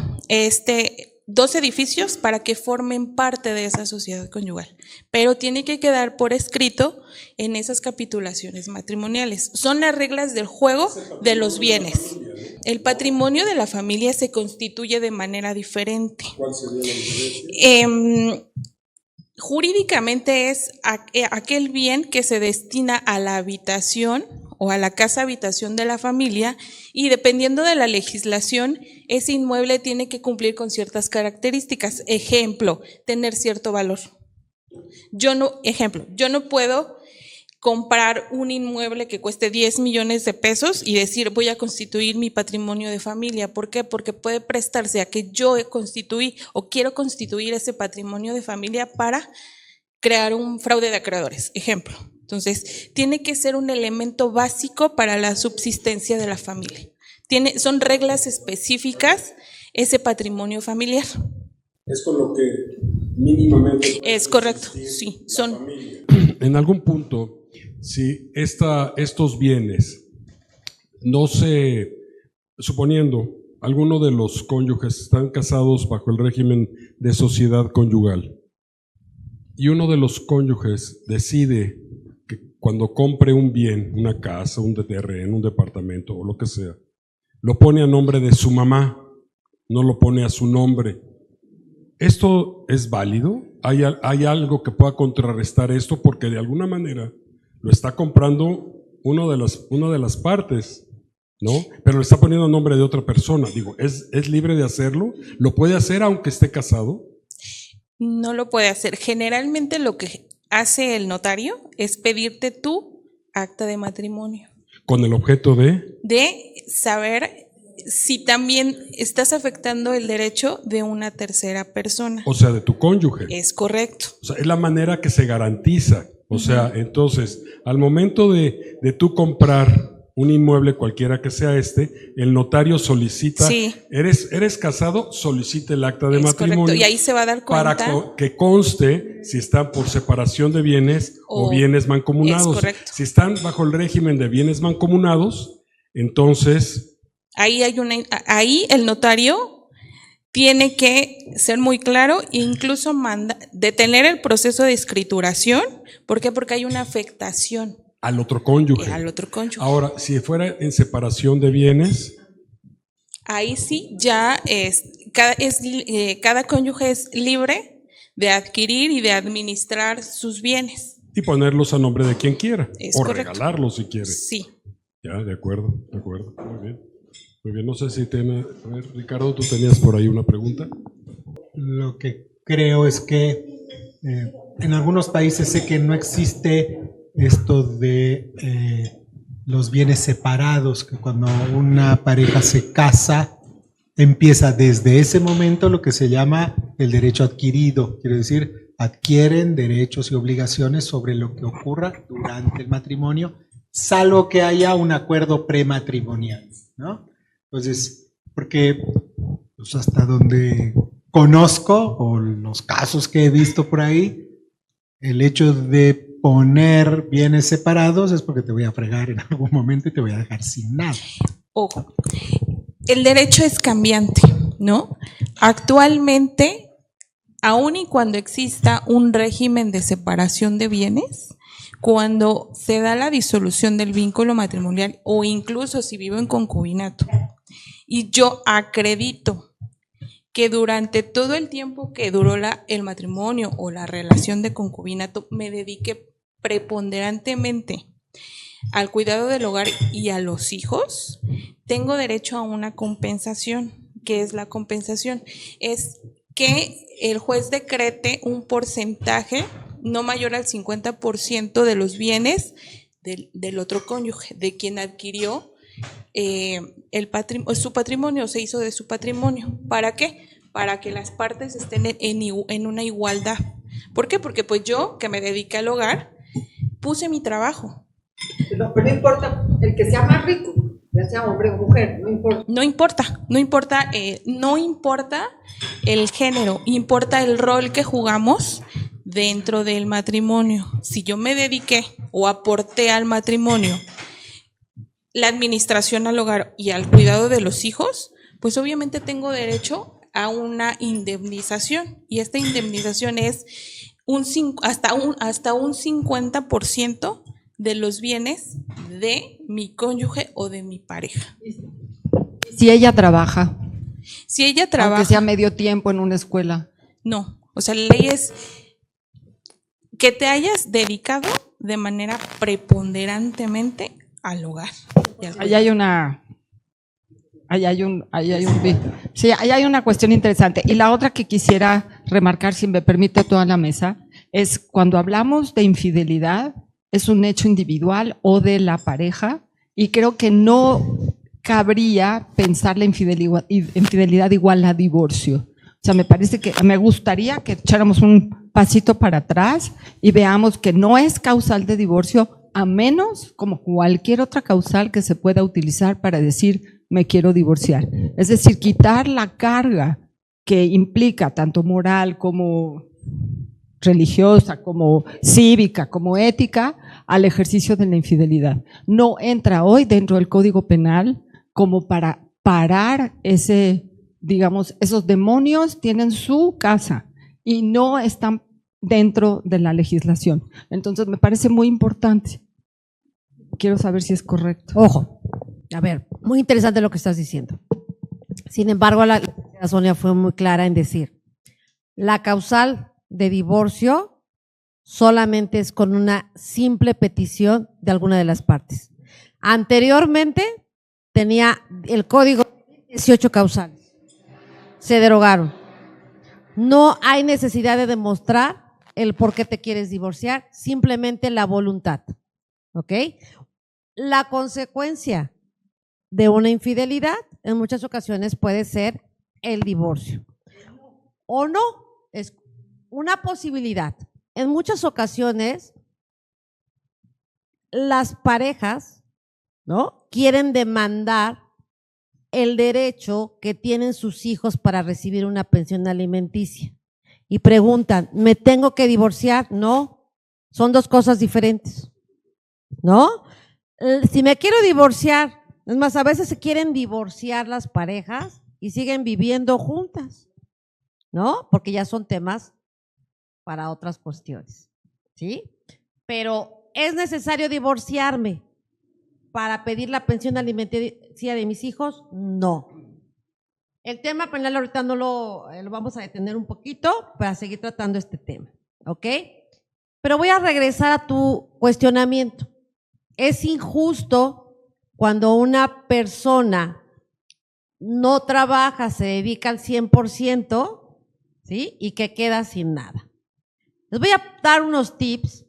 2 edificios para que formen parte de esa sociedad conyugal, pero tiene que quedar por escrito en esas capitulaciones matrimoniales. Son las reglas del juego de los bienes. El patrimonio de la familia se constituye de manera diferente. ¿Cuál sería la diferencia? Jurídicamente es aquel bien que se destina a la habitación o a la casa habitación de la familia, y dependiendo de la legislación, ese inmueble tiene que cumplir con ciertas características. Ejemplo, tener cierto valor. Yo no puedo comprar un inmueble que cueste 10 millones de pesos y decir voy a constituir mi patrimonio de familia. ¿Por qué? Porque puede prestarse a que yo constituí o quiero constituir ese patrimonio de familia para crear un fraude de acreedores. Ejemplo. Entonces, tiene que ser un elemento básico para la subsistencia de la familia. Son reglas específicas ese patrimonio familiar. Es con lo que mínimamente... Es correcto, sí. En algún punto, si estos bienes no se... Suponiendo, alguno de los cónyuges están casados bajo el régimen de sociedad conyugal y uno de los cónyuges decide que cuando compre un bien, una casa, un terreno, un departamento o lo que sea, lo pone a nombre de su mamá, no lo pone a su nombre. ¿Esto es válido? ¿Hay algo que pueda contrarrestar esto? Porque de alguna manera lo está comprando una de las partes, ¿no? Pero lo está poniendo a nombre de otra persona. Digo, ¿es libre de hacerlo? ¿Lo puede hacer aunque esté casado? No lo puede hacer. Generalmente lo que hace el notario es pedirte tu acta de matrimonio. Con el objeto De saber si también estás afectando el derecho de una tercera persona. o sea, de tu cónyuge. Es correcto. O sea, es la manera que se garantiza. O sea, entonces, al momento de tú comprar un inmueble, cualquiera que sea el notario solicita, Sí. ¿Eres casado? Solicita el acta de Es matrimonio. correcto. Y ahí se va a dar cuenta. Para que conste si están por separación de bienes o bienes mancomunados. Es correcto. Si están bajo el régimen de bienes mancomunados, entonces Ahí el notario tiene que ser muy claro e incluso detener el proceso de escrituración. ¿Por qué? Porque hay una afectación al otro cónyuge. al otro cónyuge. Ahora, si fuera en separación de bienes, Ahí sí ya cada cónyuge es libre de adquirir y de administrar sus bienes. y ponerlos a nombre de quien quiera. Es O correcto. regalarlos si quiere. Sí. Ya, de acuerdo. Muy bien. Muy bien, no sé si tiene... A ver, Ricardo, tú tenías por ahí una pregunta. Lo que creo es que en algunos países sé que no existe esto de los bienes separados, que cuando una pareja se casa, empieza desde ese momento lo que se llama el derecho adquirido, quiere decir, adquieren derechos y obligaciones sobre lo que ocurra durante el matrimonio, salvo que haya un acuerdo prematrimonial, ¿no? Entonces, porque pues, hasta donde conozco, o los casos que he visto por ahí, el hecho de poner bienes separados es porque te voy a fregar en algún momento y te voy a dejar sin nada. Ojo, el derecho es cambiante, ¿no? Actualmente, aun y cuando exista un régimen de separación de bienes, cuando se da la disolución del vínculo matrimonial o incluso si vivo en concubinato y yo acredito que durante todo el tiempo que duró el matrimonio o la relación de concubinato me dediqué preponderantemente al cuidado del hogar y a los hijos, tengo derecho a una compensación. ¿Qué es la compensación? Es que el juez decrete un porcentaje no mayor al 50% de los bienes del otro cónyuge, de quien adquirió su patrimonio, se hizo de su patrimonio. ¿Para qué? Para que las partes estén en una igualdad. ¿Por qué? Porque pues yo, que me dediqué al hogar, puse mi trabajo. Pero no importa el que sea más rico, ya sea hombre o mujer, no importa. No importa el género, importa el rol que jugamos dentro del matrimonio. Si yo me dediqué o aporté al matrimonio la administración al hogar y al cuidado de los hijos, pues obviamente tengo derecho a una indemnización, y esta indemnización es hasta un 50% de los bienes de mi cónyuge o de mi pareja. Si ella trabaja, Si ella trabaja, aunque sea medio tiempo en una escuela. no, o sea, la ley es que te hayas dedicado de manera preponderantemente al hogar. Ahí hay una cuestión interesante. Y la otra que quisiera remarcar, si me permite toda la mesa, es cuando hablamos de infidelidad, es un hecho individual o de la pareja, y creo que no cabría pensar la infidelidad igual a divorcio. O sea, me gustaría que echáramos un pasito para atrás y veamos que no es causal de divorcio, a menos como cualquier otra causal que se pueda utilizar para decir me quiero divorciar. Es decir, quitar la carga que implica tanto moral como religiosa, como cívica, como ética, al ejercicio de la infidelidad. No entra hoy dentro del Código Penal como para parar esos demonios tienen su casa y no están dentro de la legislación. Entonces me parece muy importante. Quiero saber si es correcto. Ojo, a ver, muy interesante lo que estás diciendo. Sin embargo, la Sonia fue muy clara en decir, la causal de divorcio solamente es con una simple petición de alguna de las partes. Anteriormente tenía el código 18 causales. Se derogaron. No hay necesidad de demostrar el por qué te quieres divorciar, simplemente la voluntad. ¿ok? La consecuencia de una infidelidad en muchas ocasiones puede ser el divorcio. O no, es una posibilidad. En muchas ocasiones las parejas, ¿no?, quieren demandar el derecho que tienen sus hijos para recibir una pensión alimenticia. Y preguntan, ¿me tengo que divorciar? No, son dos cosas diferentes, ¿no? Si me quiero divorciar, es más, a veces se quieren divorciar las parejas y siguen viviendo juntas, ¿no? Porque ya son temas para otras cuestiones, ¿sí? Pero ¿es necesario divorciarme para pedir la pensión alimenticia de mis hijos? No. El tema penal ahorita no lo vamos a detener un poquito para seguir tratando este tema, ¿ok? Pero voy a regresar a tu cuestionamiento. ¿Es injusto cuando una persona no trabaja, se dedica al 100%, ¿sí?, y que queda sin nada? Les voy a dar unos tips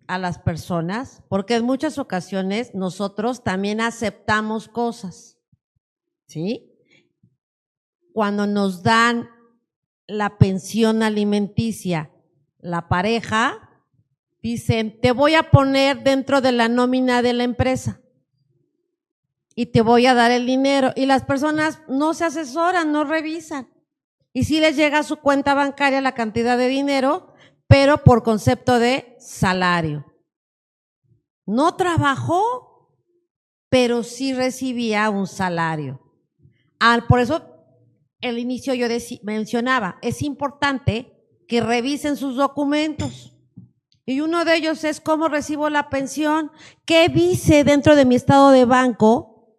a las personas, porque en muchas ocasiones nosotros también aceptamos cosas, ¿sí? Cuando nos dan la pensión alimenticia, la pareja, dicen, te voy a poner dentro de la nómina de la empresa y te voy a dar el dinero. Y las personas no se asesoran, no revisan. Y sí les llega a su cuenta bancaria la cantidad de dinero, pero por concepto de salario. No trabajó, pero sí recibía un salario. Por eso al inicio yo mencionaba, es importante que revisen sus documentos. Y uno de ellos es cómo recibo la pensión, qué dice dentro de mi estado de banco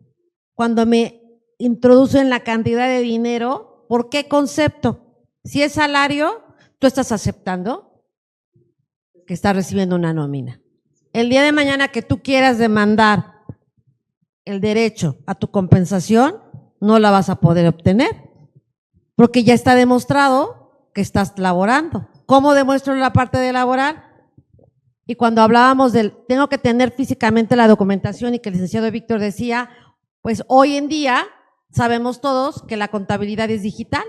cuando me introducen la cantidad de dinero, por qué concepto. Si es salario, tú estás aceptando que estás recibiendo una nómina. El día de mañana que tú quieras demandar el derecho a tu compensación, no la vas a poder obtener, porque ya está demostrado que estás laborando. ¿Cómo demuestro la parte de laborar? Y cuando hablábamos del, tengo que tener físicamente la documentación y que el licenciado Víctor decía, pues hoy en día sabemos todos que la contabilidad es digital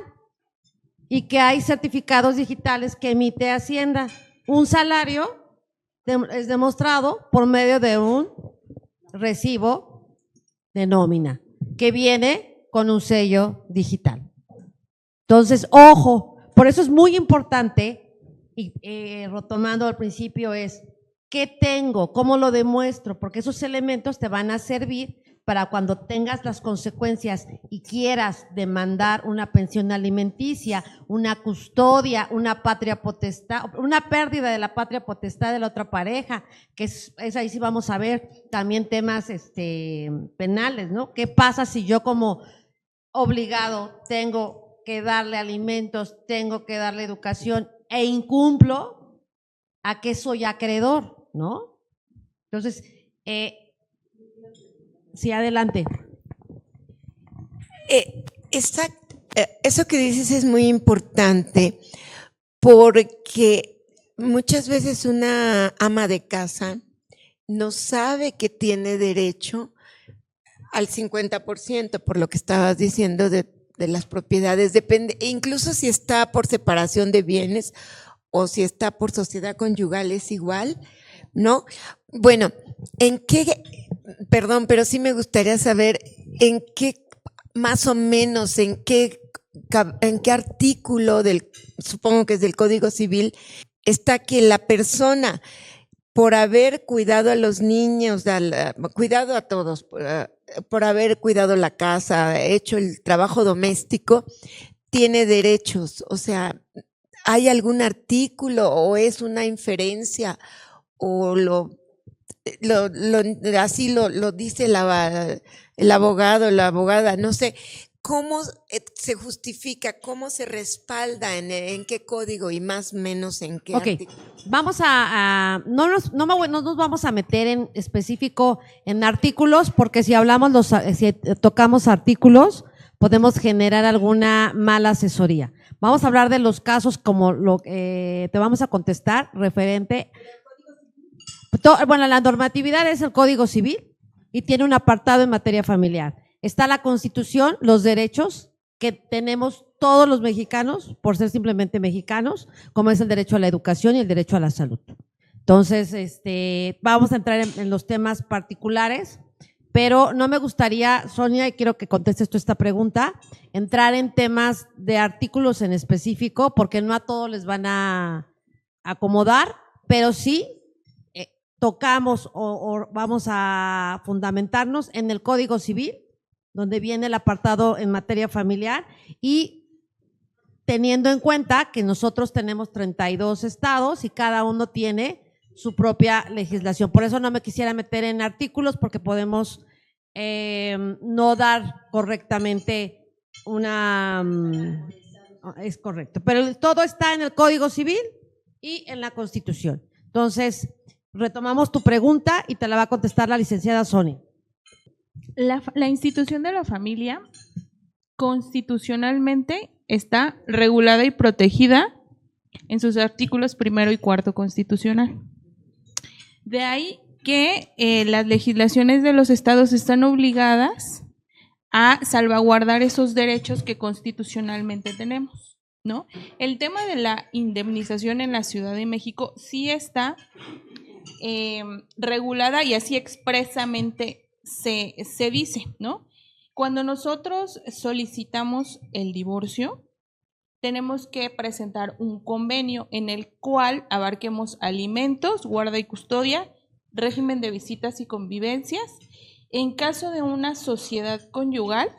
y que hay certificados digitales que emite Hacienda. Un salario es demostrado por medio de un recibo de nómina que viene con un sello digital. Entonces, ojo, por eso es muy importante, y retomando al principio es, ¿qué tengo? ¿Cómo lo demuestro? Porque esos elementos te van a servir para cuando tengas las consecuencias y quieras demandar una pensión alimenticia, una custodia, una patria potestad, una pérdida de la patria potestad de la otra pareja, que es ahí sí vamos a ver también temas penales, ¿no? ¿Qué pasa si yo como obligado tengo que darle alimentos, tengo que darle educación e incumplo? ¿A qué soy acreedor? ¿No? Entonces, sí, adelante. Exacto. Eso que dices es muy importante porque muchas veces una ama de casa no sabe que tiene derecho al 50%, por lo que estabas diciendo de las propiedades, depende, incluso si está por separación de bienes o si está por sociedad conyugal es igual, ¿no? Bueno, perdón, pero sí me gustaría saber en qué, más o menos, en qué artículo supongo que es del Código Civil, está que la persona, por haber cuidado a los niños, cuidado a todos, por haber cuidado la casa, hecho el trabajo doméstico, tiene derechos. O sea, ¿hay algún artículo o es una inferencia o así lo dice el abogado, la abogada? No sé, ¿cómo se justifica? ¿Cómo se respalda? ¿En qué código y más o menos en qué artículo? Vamos no nos vamos a meter en específico en artículos, porque si si tocamos artículos, podemos generar alguna mala asesoría. Vamos a hablar de los casos como te vamos a contestar referente Bueno, la normatividad es el Código Civil y tiene un apartado en materia familiar. Está la Constitución, los derechos que tenemos todos los mexicanos, por ser simplemente mexicanos, como es el derecho a la educación y el derecho a la salud. Entonces, vamos a entrar en los temas particulares, pero no me gustaría, Sonia, y quiero que contestes tú esta pregunta, entrar en temas de artículos en específico, porque no a todos les van a acomodar, pero sí tocamos o vamos a fundamentarnos en el Código Civil, donde viene el apartado en materia familiar, y teniendo en cuenta que nosotros tenemos 32 estados y cada uno tiene su propia legislación. Por eso no me quisiera meter en artículos, porque podemos no dar correctamente una… es correcto, pero todo está en el Código Civil y en la Constitución. Entonces, retomamos tu pregunta y te la va a contestar la licenciada Sonia. La institución de la familia constitucionalmente está regulada y protegida en sus artículos 1 y 4 constitucional. De ahí que las legislaciones de los estados están obligadas a salvaguardar esos derechos que constitucionalmente tenemos, ¿no? El tema de la indemnización en la Ciudad de México sí está regulada y así expresamente se dice, ¿no? Cuando nosotros solicitamos el divorcio, tenemos que presentar un convenio en el cual abarquemos alimentos, guarda y custodia, régimen de visitas y convivencias. En caso de una sociedad conyugal,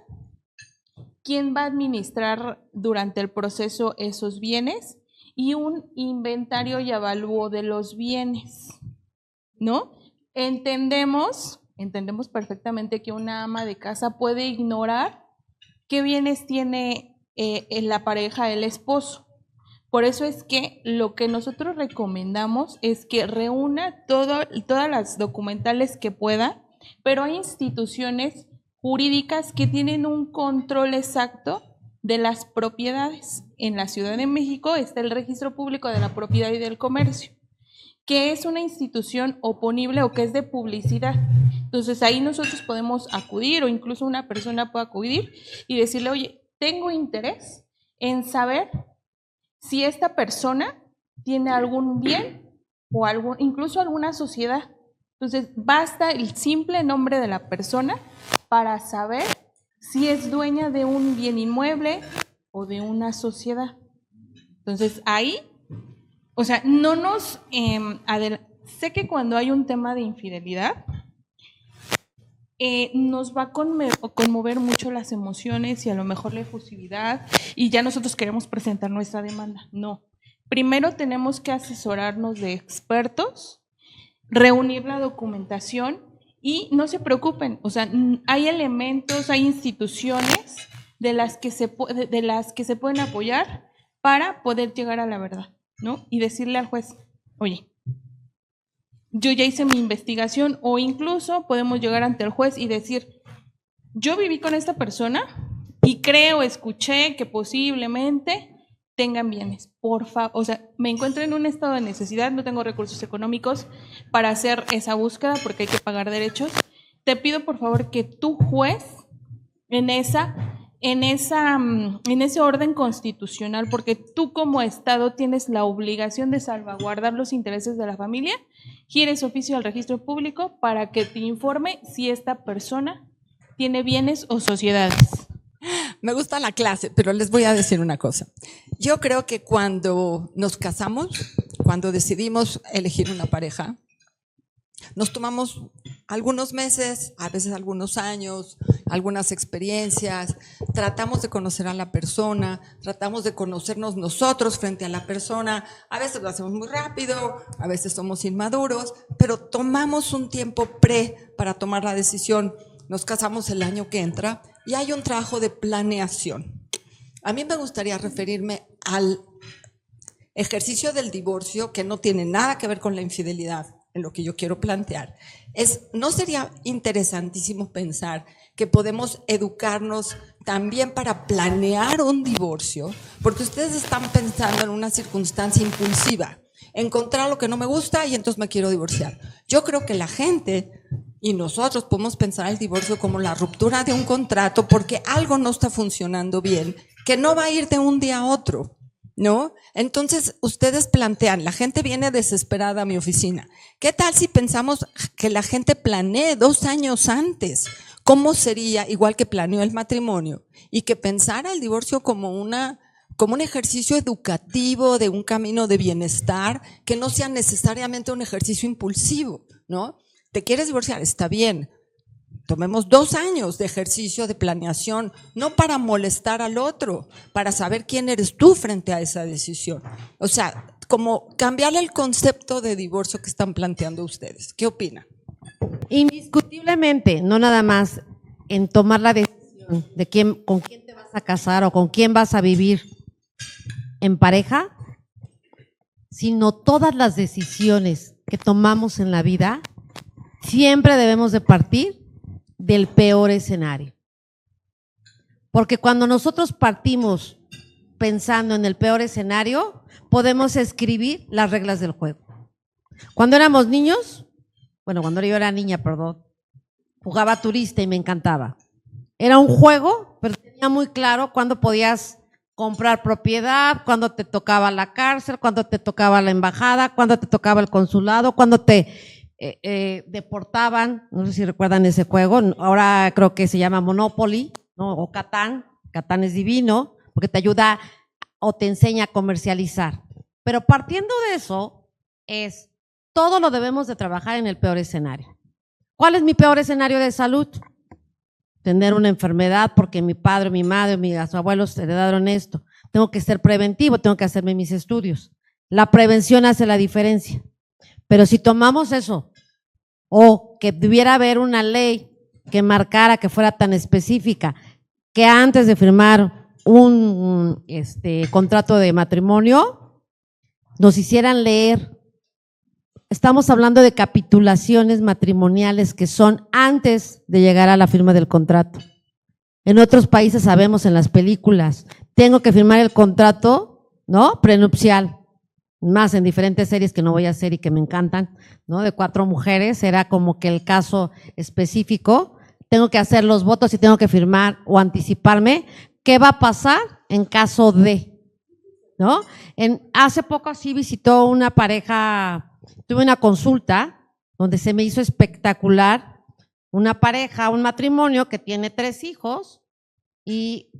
¿quién va a administrar durante el proceso esos bienes? Y un inventario y avalúo de los bienes, ¿no? Entendemos perfectamente que una ama de casa puede ignorar qué bienes tiene en la pareja, el esposo. Por eso es que lo que nosotros recomendamos es que reúna todas las documentales que pueda, pero hay instituciones jurídicas que tienen un control exacto de las propiedades. En la Ciudad de México está el Registro Público de la Propiedad y del Comercio, que es una institución oponible o que es de publicidad. Entonces ahí nosotros podemos acudir, o incluso una persona puede acudir y decirle, oye, tengo interés en saber si esta persona tiene algún bien o incluso alguna sociedad. Entonces basta el simple nombre de la persona para saber si es dueña de un bien inmueble o de una sociedad. Entonces ahí, o sea, no nos… sé que cuando hay un tema de infidelidad, nos va a conmover mucho las emociones y a lo mejor la efusividad y ya nosotros queremos presentar nuestra demanda. No. Primero tenemos que asesorarnos de expertos, reunir la documentación y no se preocupen, o sea, hay elementos, hay instituciones de las que se pueden apoyar para poder llegar a la verdad, ¿no? Y decirle al juez, oye, yo ya hice mi investigación, o incluso podemos llegar ante el juez y decir, yo viví con esta persona y escuché que posiblemente tengan bienes. Por favor, o sea, me encuentro en un estado de necesidad, no tengo recursos económicos para hacer esa búsqueda porque hay que pagar derechos. Te pido por favor que tu juez en ese orden constitucional, porque tú como Estado tienes la obligación de salvaguardar los intereses de la familia, gires oficio al registro público para que te informe si esta persona tiene bienes o sociedades. Me gusta la clase, pero les voy a decir una cosa. Yo creo que cuando nos casamos, cuando decidimos elegir una pareja, nos tomamos algunos meses, a veces algunos años, algunas experiencias, tratamos de conocer a la persona, tratamos de conocernos nosotros frente a la persona, a veces lo hacemos muy rápido, a veces somos inmaduros, pero tomamos un tiempo para tomar la decisión. Nos casamos el año que entra y hay un trabajo de planeación. A mí me gustaría referirme al ejercicio del divorcio, que no tiene nada que ver con la infidelidad, en lo que yo quiero plantear. ¿No sería interesantísimo pensar que podemos educarnos también para planear un divorcio? Porque ustedes están pensando en una circunstancia impulsiva. encontrar lo que no me gusta y entonces me quiero divorciar. Yo creo que la gente y nosotros podemos pensar el divorcio como la ruptura de un contrato porque algo no está funcionando bien, que no va a ir de un día a otro, ¿no? Entonces, ustedes plantean, la gente viene desesperada a mi oficina. ¿Qué tal si pensamos que la gente planee 2 años antes? ¿Cómo sería, igual que planeó el matrimonio, y que pensara el divorcio como un ejercicio educativo de un camino de bienestar, que no sea necesariamente un ejercicio impulsivo, ¿no? ¿Te quieres divorciar? Está bien. Tomemos 2 años de ejercicio de planeación, no para molestar al otro, para saber quién eres tú frente a esa decisión. O sea, como cambiarle el concepto de divorcio que están planteando ustedes. ¿Qué opinan? Indiscutiblemente, no nada más en tomar la decisión de con quién te vas a casar o con quién vas a vivir en pareja, sino todas las decisiones que tomamos en la vida, siempre debemos de partir del peor escenario. Porque cuando nosotros partimos pensando en el peor escenario, podemos escribir las reglas del juego. Cuando éramos niños, cuando yo era niña, jugaba turista y me encantaba. Era un juego, pero tenía muy claro cuándo podías comprar propiedad, cuándo te tocaba la cárcel, cuándo te tocaba la embajada, cuándo te tocaba el consulado, cuándo te deportaban. No sé si recuerdan ese juego, ahora creo que se llama Monopoly, ¿no? O Catán. Catán es divino porque te ayuda o te enseña a comercializar. Pero partiendo de eso, todo lo debemos de trabajar en el peor escenario. ¿Cuál es mi peor escenario de salud? Tener una enfermedad porque mi padre, mi madre, mis abuelos heredaron esto. Tengo que ser preventivo, tengo que hacerme mis estudios. La prevención hace la diferencia. Pero si tomamos eso, o que debiera haber una ley que marcara, que fuera tan específica, que antes de firmar un contrato de matrimonio, nos hicieran leer. Estamos hablando de capitulaciones matrimoniales que son antes de llegar a la firma del contrato. En otros países sabemos en las películas, tengo que firmar el contrato, ¿no? Prenupcial. Más en diferentes series que no voy a hacer y que me encantan, ¿no? De 4 mujeres, era como que el caso específico. Tengo que hacer los votos y tengo que firmar o anticiparme. ¿Qué va a pasar en caso de? ¿No? Hace poco sí visitó una pareja. Tuve una consulta donde se me hizo espectacular una pareja, un matrimonio que tiene 3 hijos y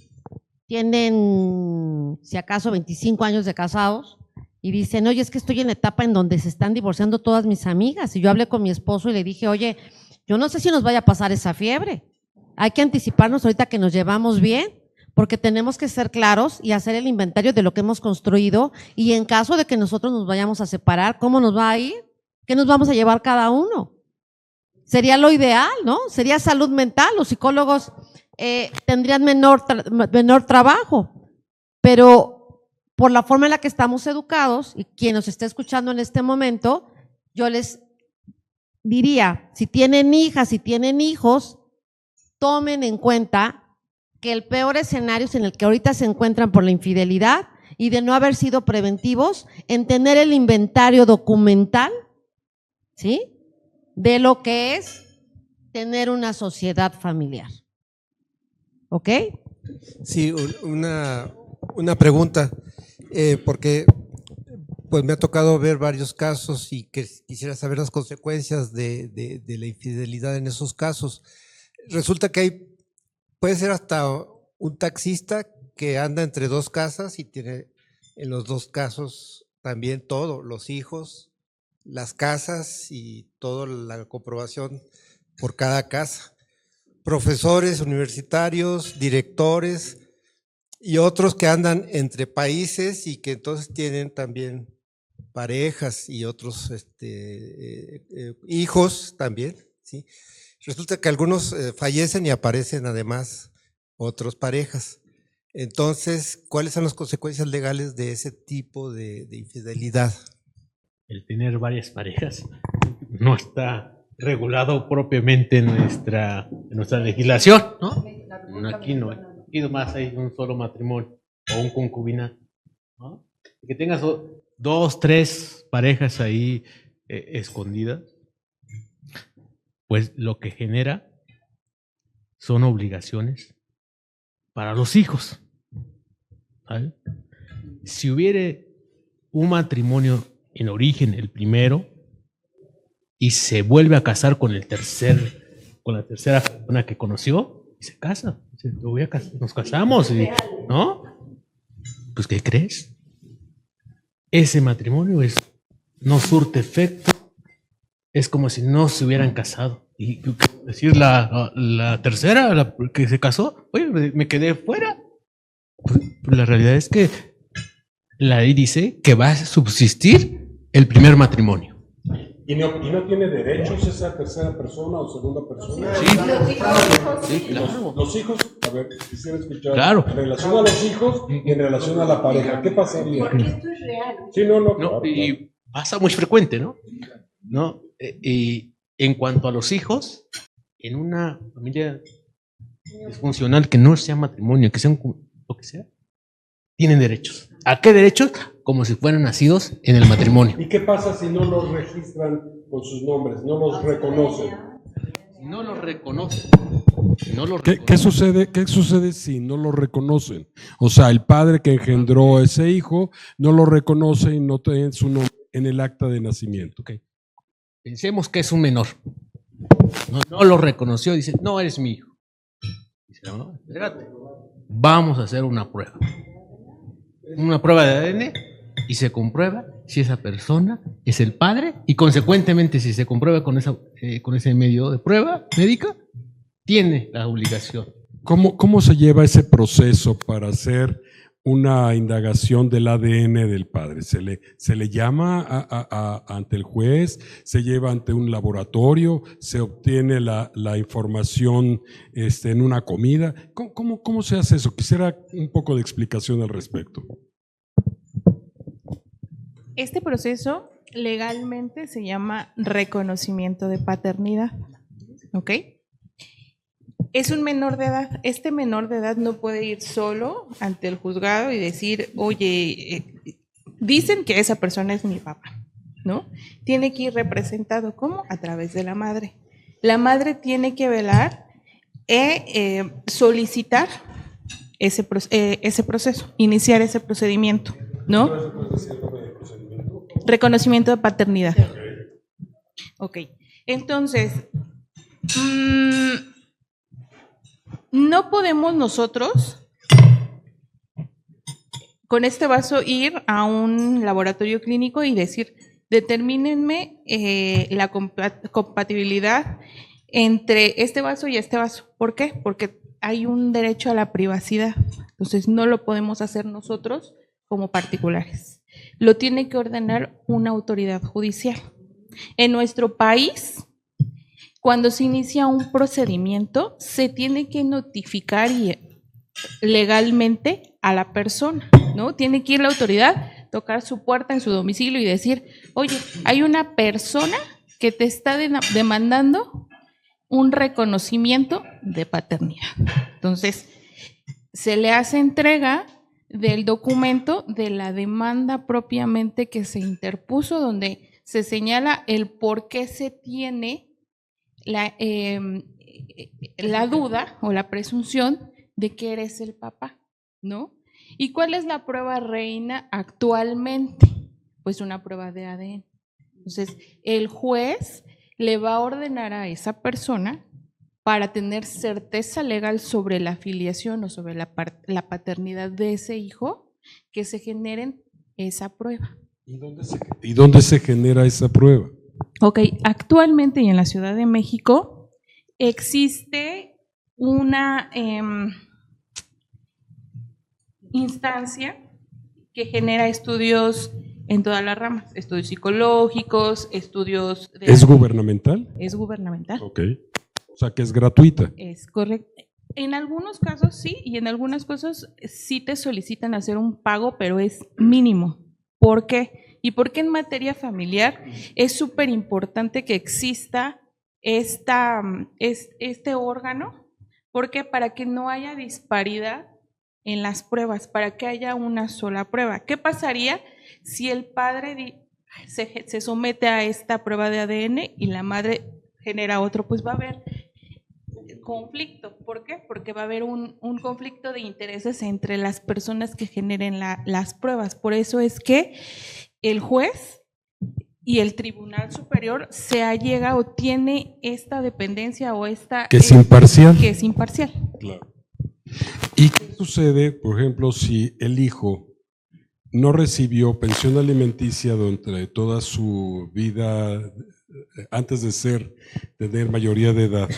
tienen, si acaso, 25 años de casados y dicen, oye, es que estoy en la etapa en donde se están divorciando todas mis amigas. Y yo hablé con mi esposo y le dije, oye, yo no sé si nos vaya a pasar esa fiebre. Hay que anticiparnos ahorita que nos llevamos bien, porque tenemos que ser claros y hacer el inventario de lo que hemos construido y en caso de que nosotros nos vayamos a separar, ¿cómo nos va a ir? ¿Qué nos vamos a llevar cada uno? Sería lo ideal, ¿no? Sería salud mental. Los psicólogos tendrían menor trabajo, pero por la forma en la que estamos educados y quien nos esté escuchando en este momento, yo les diría, si tienen hijas, si tienen hijos, tomen en cuenta que el peor escenario es en el que ahorita se encuentran por la infidelidad y de no haber sido preventivos en tener el inventario documental, ¿sí? De lo que es tener una sociedad familiar. ¿Ok? Sí, una pregunta, porque pues me ha tocado ver varios casos y que quisiera saber las consecuencias de la infidelidad en esos casos. Resulta que puede ser hasta un taxista que anda entre 2 casas y tiene en los 2 casos también todo, los hijos, las casas y toda la comprobación por cada casa. Profesores universitarios, directores y otros que andan entre países y que entonces tienen también parejas y otros hijos también, ¿sí? Resulta que algunos fallecen y aparecen además otras parejas. Entonces, ¿cuáles son las consecuencias legales de ese tipo de infidelidad? El tener varias parejas no está regulado propiamente en nuestra legislación, ¿no? Aquí no, aquí nomás hay un solo matrimonio o un concubinato, ¿no? Que tengas 2, 3 parejas ahí escondidas, pues lo que genera son obligaciones para los hijos. ¿Sabes? Si hubiera un matrimonio en origen, el primero, y se vuelve a casar con la tercera persona que conoció, y se casa. Dice, nos casamos, ¿no? Pues, ¿qué crees? Ese matrimonio no surte efecto, es como si no se hubieran casado. Y decir la tercera, la que se casó, oye, me quedé fuera. Pues la realidad es que la ley dice que va a subsistir el primer matrimonio. ¿Y no tiene derechos esa tercera persona o segunda persona? Sí, claro. Los hijos, a ver, quisiera escuchar. Claro. En relación a los hijos y en relación a la pareja, ¿qué pasaría? Porque esto es real. Sí, claro, y pasa muy frecuente, ¿no? Y en cuanto a los hijos, en una familia disfuncional que no sea matrimonio, que sea lo que sea, tienen derechos. ¿A qué derechos? Como si fueran nacidos en el matrimonio. ¿Y qué pasa si no los registran con sus nombres, no los reconocen? No los reconocen. ¿Qué sucede si no lo reconocen? O sea, el padre que engendró a ese hijo no lo reconoce y no tiene su nombre en el acta de nacimiento. Okay. Pensemos que es un menor. No lo reconoció, dice, no, eres mi hijo. Dice, no, espérate. Vamos a hacer una prueba. Una prueba de ADN y se comprueba si esa persona es el padre y consecuentemente si se comprueba con ese medio de prueba médica, tiene la obligación. ¿Cómo se lleva ese proceso para hacer una indagación del ADN del padre? ¿Se le llama ante el juez? ¿Se lleva ante un laboratorio? ¿Se obtiene la información en una comida? ¿Cómo se hace eso? Quisiera un poco de explicación al respecto. Este proceso legalmente se llama reconocimiento de paternidad. ¿Ok? Es un menor de edad. Este menor de edad no puede ir solo ante el juzgado y decir, oye, dicen que esa persona es mi papá, ¿no? Tiene que ir representado, ¿cómo? A través de la madre. La madre tiene que velar e solicitar ese proceso, iniciar ese procedimiento, ¿no? Reconocimiento de paternidad. Ok. Entonces, no podemos nosotros con este vaso ir a un laboratorio clínico y decir, determínenme la compatibilidad entre este vaso y este vaso. ¿Por qué? Porque hay un derecho a la privacidad. Entonces no lo podemos hacer nosotros como particulares. Lo tiene que ordenar una autoridad judicial. En nuestro país, cuando se inicia un procedimiento, se tiene que notificar legalmente a la persona, ¿no? Tiene que ir la autoridad, tocar su puerta en su domicilio y decir, oye, hay una persona que te está demandando un reconocimiento de paternidad. Entonces, se le hace entrega del documento de la demanda propiamente que se interpuso, donde se señala el por qué se tiene la duda o la presunción de que eres el papá, ¿no? ¿Y cuál es la prueba reina actualmente? Pues una prueba de ADN. Entonces, el juez le va a ordenar a esa persona, para tener certeza legal sobre la filiación o sobre la paternidad de ese hijo, que se generen esa prueba. ¿Y dónde se genera esa prueba? Ok, actualmente y en la Ciudad de México existe una instancia que genera estudios en todas las ramas, estudios psicológicos, estudios... ¿Es gubernamental? Es gubernamental. Ok, o sea que es gratuita. Es correcto. En algunos casos sí, y en algunas cosas sí te solicitan hacer un pago, pero es mínimo. ¿Por qué? Y porque en materia familiar es súper importante que exista este órgano, porque para que no haya disparidad en las pruebas, para que haya una sola prueba. ¿Qué pasaría si el padre se somete a esta prueba de ADN y la madre genera otro, pues va a haber conflicto. ¿Por qué? Porque va a haber un conflicto de intereses entre las personas que generen las pruebas. Por eso es que el juez y el Tribunal Superior se allega o tiene esta dependencia o esta… Que es imparcial. Que es imparcial. Claro. ¿Y qué sucede, por ejemplo, si el hijo no recibió pensión alimenticia durante toda su vida, antes de tener mayoría de edad?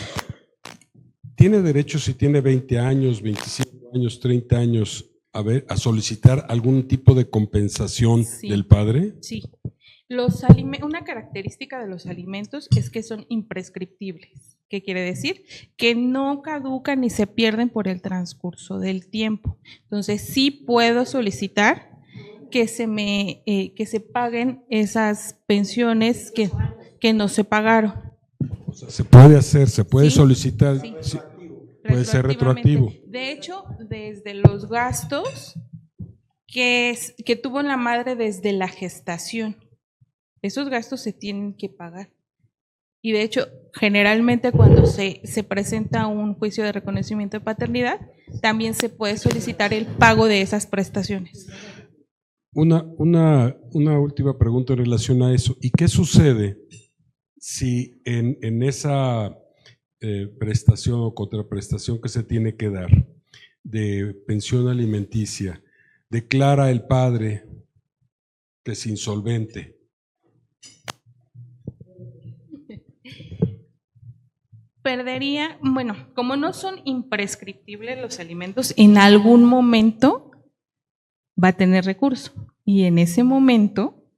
¿Tiene derecho, si tiene 20 años, 25 años, 30 años, a solicitar algún tipo de compensación del padre? Sí. Una característica de los alimentos es que son imprescriptibles. ¿Qué quiere decir? Que no caducan ni se pierden por el transcurso del tiempo. Entonces, sí puedo solicitar que se paguen esas pensiones que no se pagaron. O sea, se puede hacer, se puede Sí, solicitar, sí. sí, puede ser retroactivo. De hecho, desde los gastos que tuvo la madre desde la gestación, esos gastos se tienen que pagar. Y de hecho, generalmente cuando se presenta un juicio de reconocimiento de paternidad, también se puede solicitar el pago de esas prestaciones. Una última pregunta en relación a eso. ¿Y qué sucede si en esa prestación o contraprestación que se tiene que dar de pensión alimenticia, declara el padre que es insolvente? Perdería, bueno, como no son imprescriptibles los alimentos, en algún momento va a tener recurso. Y en ese momento,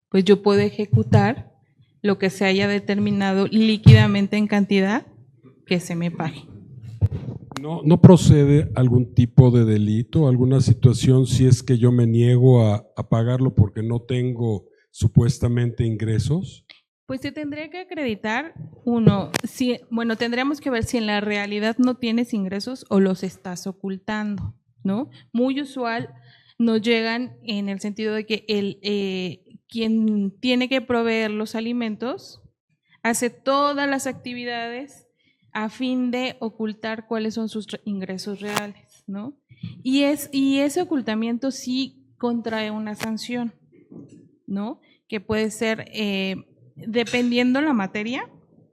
pues yo puedo ejecutar lo que se haya determinado líquidamente en cantidad que se me pague. ¿No procede algún tipo de delito, alguna situación si es que yo me niego a pagarlo porque no tengo supuestamente ingresos? Pues se tendría que acreditar tendríamos que ver si en la realidad no tienes ingresos o los estás ocultando, ¿no? Muy usual nos llegan en el sentido de que quien tiene que proveer los alimentos hace todas las actividades a fin de ocultar cuáles son sus ingresos reales, ¿no? Y ese ocultamiento sí contrae una sanción, ¿no? Que puede ser, dependiendo la materia,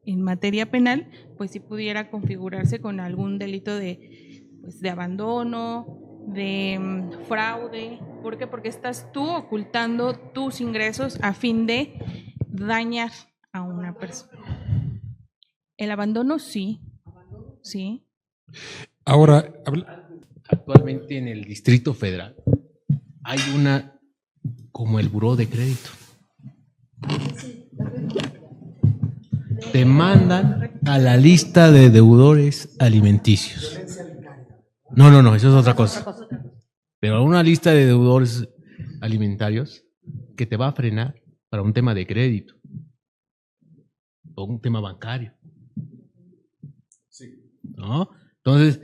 en materia penal, pues sí pudiera configurarse con algún delito de abandono, de fraude. ¿Por qué? Porque estás tú ocultando tus ingresos a fin de dañar a una persona. El abandono sí. Ahora, actualmente en el Distrito Federal hay una como el Buró de Crédito. Te mandan a la lista de deudores alimenticios. No, eso es otra cosa. Pero una lista de deudores alimentarios que te va a frenar para un tema de crédito o un tema bancario. ¿No? Entonces,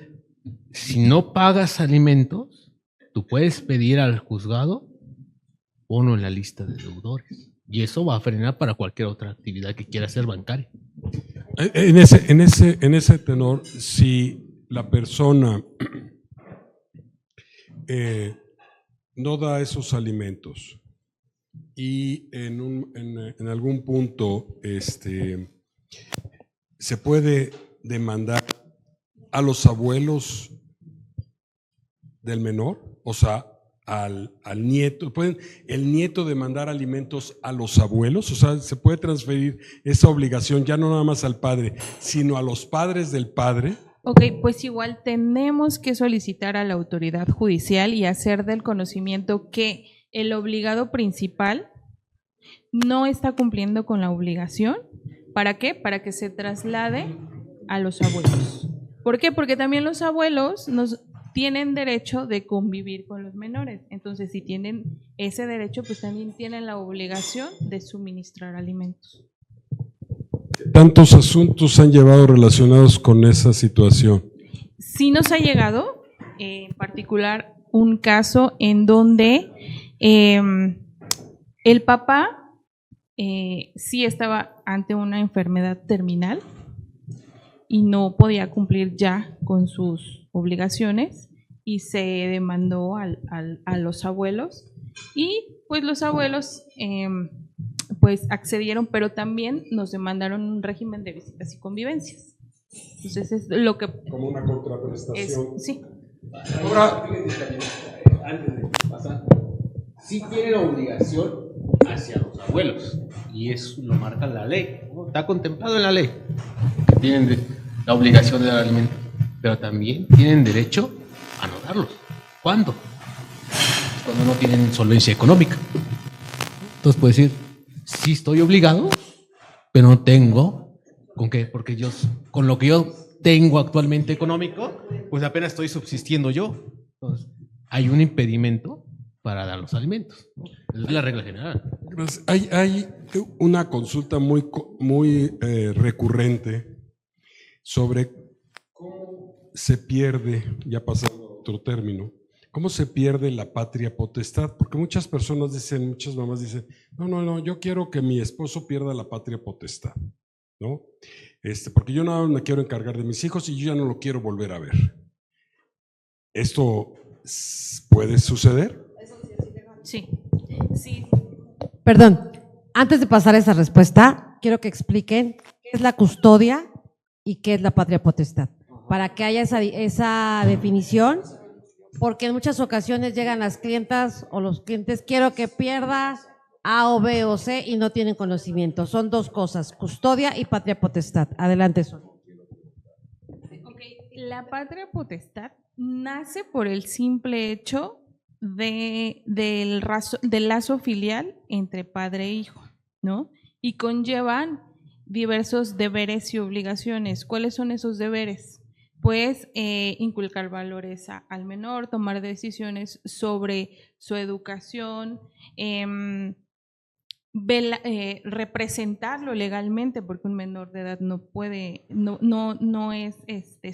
si no pagas alimentos, tú puedes pedir al juzgado ponlo en la lista de deudores. Y eso va a frenar para cualquier otra actividad que quiera hacer bancaria. En ese tenor, si la persona no da esos alimentos y en algún punto se puede demandar a los abuelos del menor, o sea, al nieto, ¿pueden el nieto demandar alimentos a los abuelos? O sea, se puede transferir esa obligación ya no nada más al padre, sino a los padres del padre. Ok, pues igual tenemos que solicitar a la autoridad judicial y hacer del conocimiento que el obligado principal no está cumpliendo con la obligación. ¿Para qué? Para que se traslade a los abuelos. ¿Por qué? Porque también los abuelos tienen derecho de convivir con los menores. Entonces, si tienen ese derecho, pues también tienen la obligación de suministrar alimentos. ¿Tantos asuntos han llevado relacionados con esa situación? Sí nos ha llegado, en particular, un caso en donde El papá sí estaba ante una enfermedad terminal y no podía cumplir ya con sus obligaciones y se demandó a los abuelos y pues los abuelos pues accedieron, pero también nos demandaron un régimen de visitas y convivencias. Entonces es lo que... Como una contraprestación. Sí. Ahora, antes de pasar, sí tienen obligación hacia los abuelos, y eso lo marca la ley, ¿no? Está contemplado en la ley, que tienen la obligación de dar alimento, pero también tienen derecho a no darlos. ¿Cuándo? Cuando no tienen solvencia económica. Entonces puede decir, sí estoy obligado, pero no tengo con qué, porque yo, con lo que yo tengo actualmente económico, pues apenas estoy subsistiendo yo. Entonces, hay un impedimento para dar los alimentos. Es la regla general. Hay una consulta muy recurrente sobre cómo se pierde, ya pasando a otro término, cómo se pierde la patria potestad, porque muchas personas dicen, muchas mamás dicen, no, yo quiero que mi esposo pierda la patria potestad, ¿no? Porque yo no me quiero encargar de mis hijos y yo ya no lo quiero volver a ver. ¿Esto puede suceder? Sí, sí. Perdón, antes de pasar a esa respuesta, quiero que expliquen qué es la custodia y qué es la patria potestad, para que haya esa definición, porque en muchas ocasiones llegan las clientas o los clientes, quiero que pierda A o B o C y no tienen conocimiento. Son dos cosas, custodia y patria potestad. Adelante, Sonia. Okay. La patria potestad nace por el simple hecho del lazo filial entre padre e hijo, ¿no? Y conllevan diversos deberes y obligaciones. ¿Cuáles son esos deberes? Pues inculcar valores al menor, tomar decisiones sobre su educación, representarlo legalmente, porque un menor de edad no puede, no es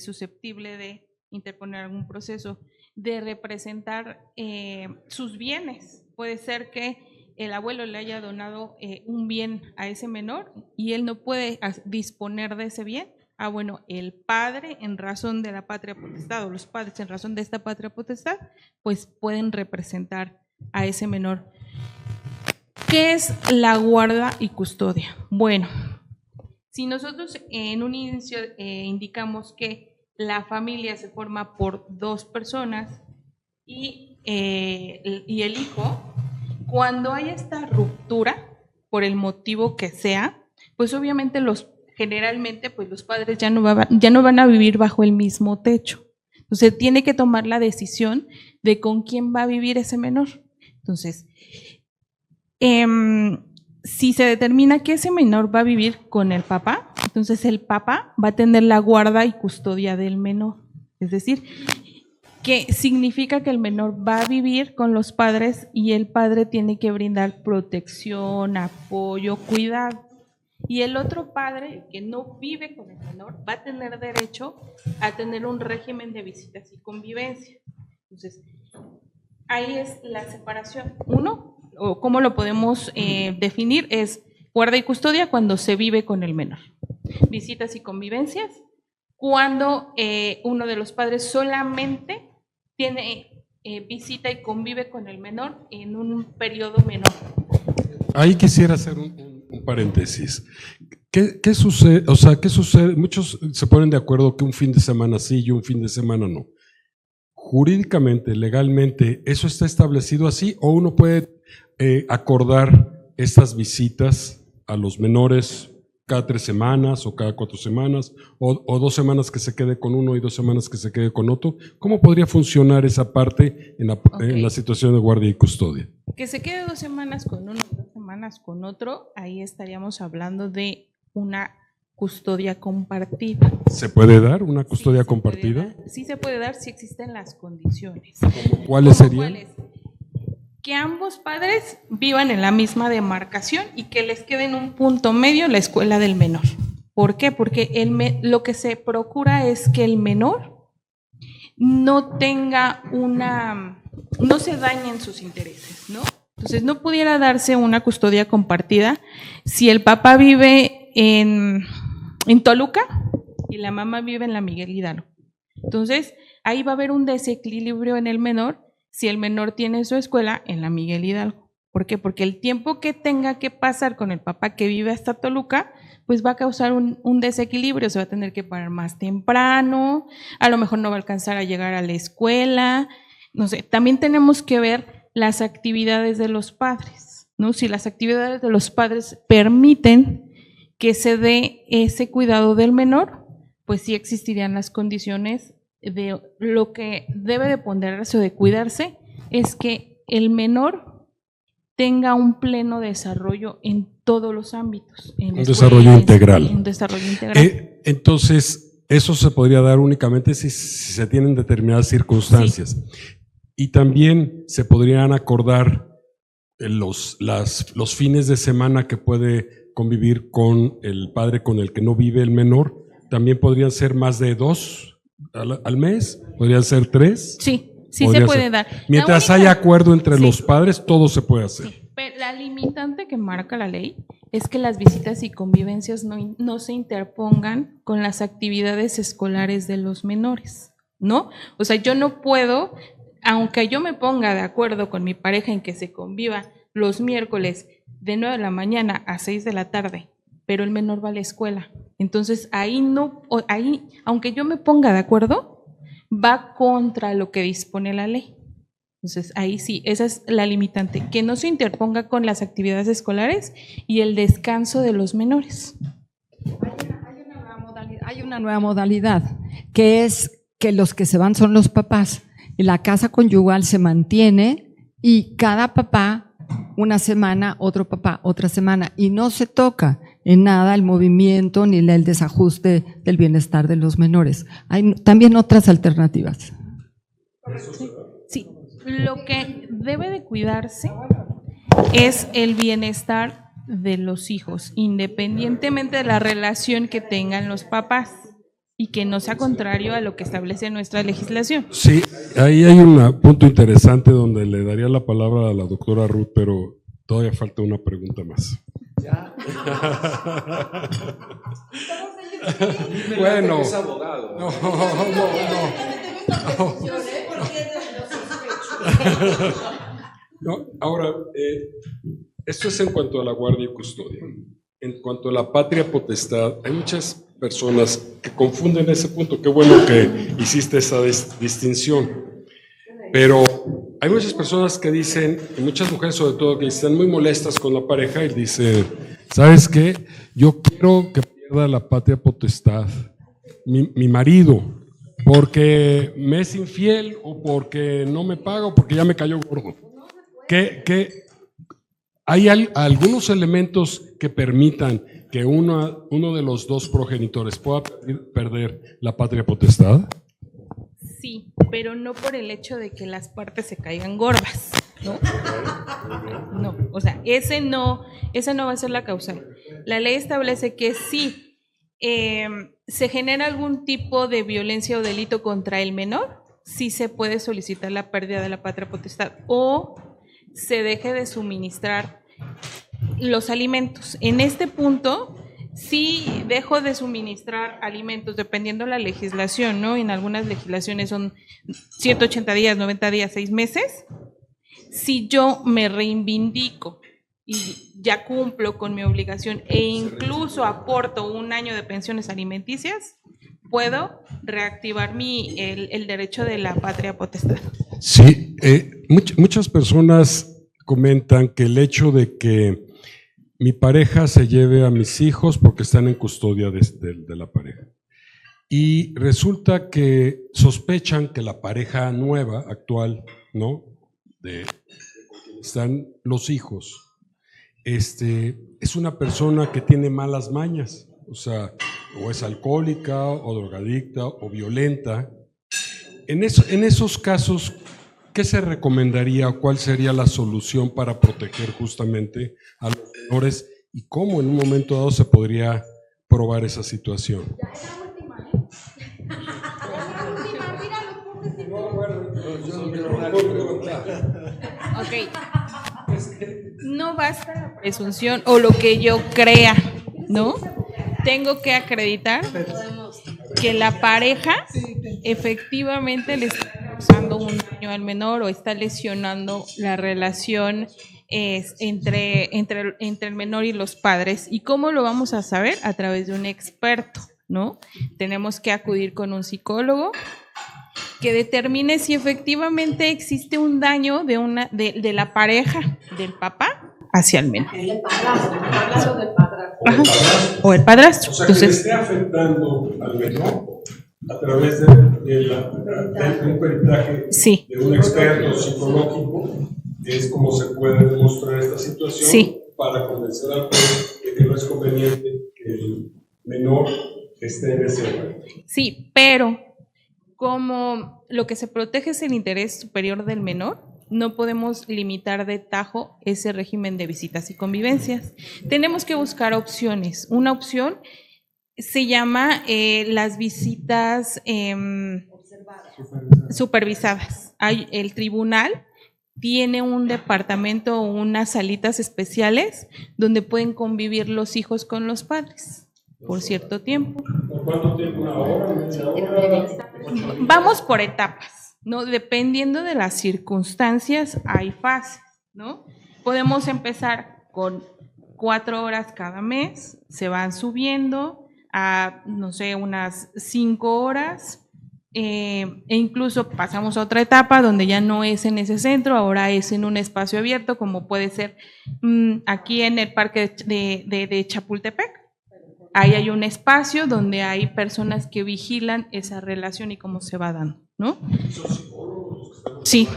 susceptible de interponer algún proceso, de representar sus bienes. Puede ser que el abuelo le haya donado un bien a ese menor y él no puede disponer de ese bien. Bueno, el padre en razón de la patria potestad o los padres en razón de esta patria potestad, pues pueden representar a ese menor. ¿Qué es la guarda y custodia? Bueno, si nosotros en un inicio indicamos que la familia se forma por dos personas y el hijo, cuando hay esta ruptura, por el motivo que sea, pues obviamente generalmente pues los padres ya no van a vivir bajo el mismo techo. Entonces tiene que tomar la decisión de con quién va a vivir ese menor. Entonces, si se determina que ese menor va a vivir con el papá, entonces el papá va a tener la guarda y custodia del menor. Es decir, que significa que el menor va a vivir con los padres y el padre tiene que brindar protección, apoyo, cuidado. Y el otro padre, que no vive con el menor, va a tener derecho a tener un régimen de visitas y convivencia. Entonces, ahí es la separación. Uno, o cómo lo podemos definir, es guarda y custodia cuando se vive con el menor. Visitas y convivencias cuando uno de los padres solamente tiene visita y convive con el menor en un periodo menor. Ahí quisiera hacer un paréntesis. ¿Qué sucede? O sea, ¿qué sucede? Muchos se ponen de acuerdo que un fin de semana sí y un fin de semana no. Jurídicamente, legalmente, ¿eso está establecido así o uno puede acordar estas visitas a los menores cada 3 semanas o cada 4 semanas o 2 semanas que se quede con uno y 2 semanas que se quede con otro? ¿Cómo podría funcionar esa parte en la situación de guardia y custodia? Que se quede 2 semanas con uno y 2 semanas con otro, ahí estaríamos hablando de una custodia compartida. ¿Se puede dar una custodia compartida? Sí se puede dar si existen las condiciones. ¿Cuáles serían? Que ambos padres vivan en la misma demarcación y que les quede en un punto medio la escuela del menor. ¿Por qué? Porque lo que se procura es que el menor no tenga no se dañen sus intereses, ¿no? Entonces, no pudiera darse una custodia compartida si el papá vive en Toluca y la mamá vive en la Miguel Hidalgo. Entonces, ahí va a haber un desequilibrio en el menor si el menor tiene su escuela en la Miguel Hidalgo. ¿Por qué? Porque el tiempo que tenga que pasar con el papá que vive hasta Toluca, pues va a causar un desequilibrio, se va a tener que parar más temprano, a lo mejor no va a alcanzar a llegar a la escuela, no sé. También tenemos que ver las actividades de los padres, ¿no? Si las actividades de los padres permiten que se dé ese cuidado del menor, pues sí existirían las condiciones de lo que debe de ponderarse o de cuidarse, es que el menor tenga un pleno desarrollo en todos los ámbitos. Un desarrollo integral. Un desarrollo integral. Entonces, eso se podría dar únicamente si se tienen determinadas circunstancias. Sí. Y también se podrían acordar los fines de semana que puede convivir con el padre con el que no vive el menor. También podrían ser más de 2 al mes, podrían ser 3. Sí, sí se puede dar. Mientras haya acuerdo entre los padres, todo se puede hacer. Sí, pero la limitante que marca la ley es que las visitas y convivencias no se interpongan con las actividades escolares de los menores, ¿no? O sea, yo no puedo, aunque yo me ponga de acuerdo con mi pareja en que se conviva los miércoles de 9 de la mañana a 6 de la tarde, pero el menor va a la escuela. Entonces, ahí, aunque yo me ponga de acuerdo, va contra lo que dispone la ley. Entonces, ahí sí, esa es la limitante, que no se interponga con las actividades escolares y el descanso de los menores. Hay una nueva modalidad, que es que los que se van son los papás. Y la casa conyugal se mantiene y cada papá una semana, otro papá otra semana, y no se toca en nada el movimiento ni el desajuste del bienestar de los menores. Hay también otras alternativas. Sí, lo que debe de cuidarse es el bienestar de los hijos, independientemente de la relación que tengan los papás y que no sea contrario a lo que establece nuestra legislación. Sí, ahí hay un punto interesante donde le daría la palabra a la doctora Ruth, pero todavía falta una pregunta más. ¿Ya? Bueno, es abogado. No. No, ahora, esto es en cuanto a la guardia y custodia. En cuanto a la patria potestad, hay muchas personas que confunden ese punto. Qué bueno que hiciste esa distinción. Pero hay muchas personas que dicen, y muchas mujeres sobre todo, que están muy molestas con la pareja y dicen, ¿sabes qué? Yo quiero que pierda la patria potestad mi marido, porque me es infiel o porque no me paga o porque ya me cayó gordo. ¿Hay algunos elementos que permitan que uno de los dos progenitores pueda perder la patria potestad? Sí, pero no por el hecho de que las partes se caigan gordas, ¿no? No, o sea, esa no va a ser la causa. La ley establece que si se genera algún tipo de violencia o delito contra el menor, sí se puede solicitar la pérdida de la patria potestad o se deje de suministrar los alimentos. En este punto, si dejo de suministrar alimentos, dependiendo de la legislación, ¿no? En algunas legislaciones son 180 días, 90 días, 6 meses. Si yo me reivindico y ya cumplo con mi obligación e incluso aporto 1 año de pensiones alimenticias, puedo reactivar el derecho de la patria potestad. Sí, muchas personas comentan que el hecho de que mi pareja se lleve a mis hijos porque están en custodia de la pareja. Y resulta que sospechan que la pareja nueva, actual, ¿no? Están los hijos. Es una persona que tiene malas mañas, o sea, o es alcohólica, o drogadicta, o violenta. En esos casos, ¿qué se recomendaría o cuál sería la solución para proteger justamente a los menores y cómo en un momento dado se podría probar esa situación? Ya es la última, mira los puntos. Ok. no basta la presunción o lo que yo crea, ¿no? Tengo que acreditar que la pareja efectivamente le está causando un daño al menor o está lesionando la relación entre el menor y los padres. ¿Y cómo lo vamos a saber? A través de un experto, ¿no? Tenemos que acudir con un psicólogo que determine si efectivamente existe un daño de la pareja, del papá, hacia el menor. Ajá. O el padrastro. O sea, que le esté afectando al menor a través de un peritaje Sí. de un experto psicológico, es como se puede demostrar esta situación, Sí, para convencer al juez de que no es conveniente que el menor esté en ese hogar. sí, pero como lo que se protege es el interés superior del menor, no podemos limitar de tajo ese régimen de visitas y convivencias. Tenemos que buscar opciones. Una opción se llama las visitas supervisadas. El tribunal tiene un departamento o unas salitas especiales donde pueden convivir los hijos con los padres por cierto tiempo. ¿Por cuánto tiempo? ¿Una hora? ¿Media hora? Vamos por etapas, ¿no? Dependiendo de las circunstancias, hay fases, ¿no? Podemos empezar con 4 horas cada mes, se van subiendo a, no sé, unas 5 horas, e incluso pasamos a otra etapa donde ya no es en ese centro, ahora es en un espacio abierto, como puede ser aquí en el parque de Chapultepec. Ahí hay un espacio donde hay personas que vigilan esa relación y cómo se va dando, ¿no? Sí.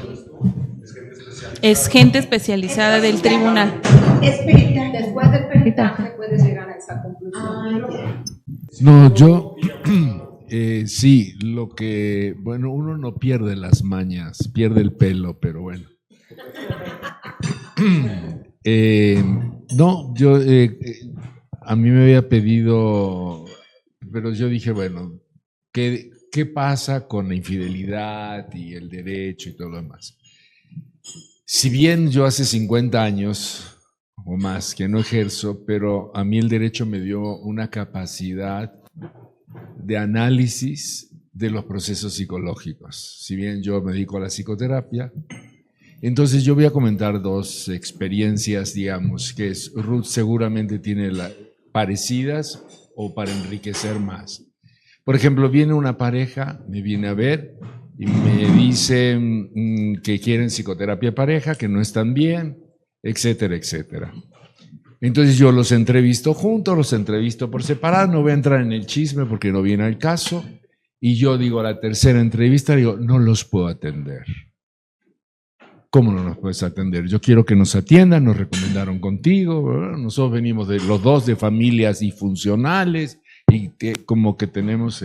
Es gente especializada del tribunal. Después del peritaje puedes llegar a esa conclusión. No, yo sí, bueno, uno no pierde las mañas, pierde el pelo, pero bueno. No, yo a mí me había pedido, pero yo dije, bueno, ¿qué pasa con la infidelidad y el derecho y todo lo demás? Si bien yo hace 50 años o más que no ejerzo, pero a mí el derecho me dio una capacidad de análisis de los procesos psicológicos. Si bien yo me dedico a la psicoterapia, entonces yo voy a comentar 2 experiencias, digamos, que Ruth seguramente tiene parecidas o para enriquecer más. Por ejemplo, viene una pareja, me viene a ver y me dicen que quieren psicoterapia de pareja, que no están bien, etcétera, etcétera. Entonces yo los entrevisto juntos, los entrevisto por separado, no voy a entrar en el chisme porque no viene al caso, y yo digo a la tercera entrevista, digo, no los puedo atender. ¿Cómo no nos puedes atender? Yo quiero que nos atiendan, nos recomendaron contigo, ¿verdad? Nosotros venimos los 2 de familias disfuncionales y como que tenemos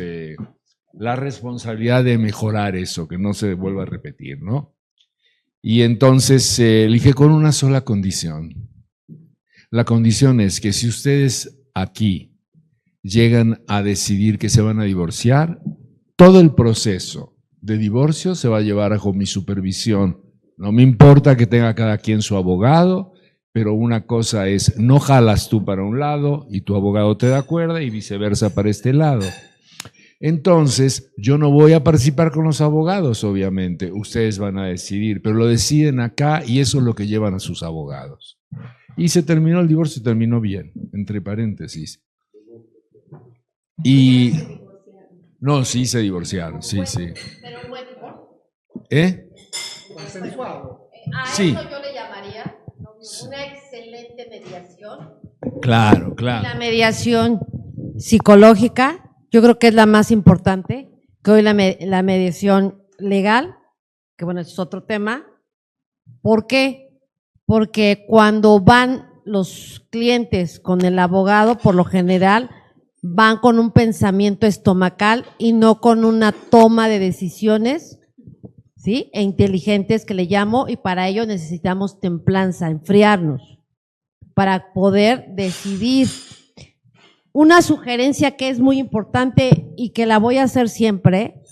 la responsabilidad de mejorar eso, que no se vuelva a repetir, ¿no? Y entonces elige con una sola condición. La condición es que si ustedes aquí llegan a decidir que se van a divorciar, todo el proceso de divorcio se va a llevar bajo mi supervisión. No me importa que tenga cada quien su abogado, pero una cosa es, no jalas tú para un lado y tu abogado te da cuerda y viceversa para este lado. Entonces, yo no voy a participar con los abogados, obviamente, ustedes van a decidir, pero lo deciden acá y eso es lo que llevan a sus abogados. Y se terminó el divorcio, terminó bien, entre paréntesis. Y no, sí se divorciaron, sí, sí. Pero un buen divorcio. A Sí. eso yo le llamaría una excelente mediación. Claro, claro. La mediación psicológica, yo creo que es la más importante, que hoy la mediación legal, que bueno, es otro tema. ¿Por qué? Porque cuando van los clientes con el abogado, por lo general, van con un pensamiento estomacal y no con una toma de decisiones, ¿sí? E inteligentes, que le llamo, y para ello necesitamos templanza, enfriarnos, para poder decidir. Una sugerencia que es muy importante y que la voy a hacer siempre: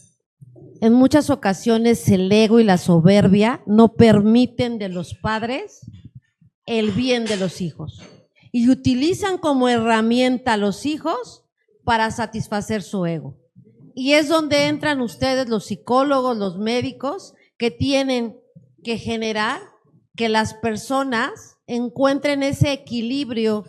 en muchas ocasiones el ego y la soberbia no permiten de los padres el bien de los hijos y utilizan como herramienta a los hijos para satisfacer su ego. Y es donde entran ustedes, los psicólogos, los médicos, que tienen que generar que las personas encuentren ese equilibrio,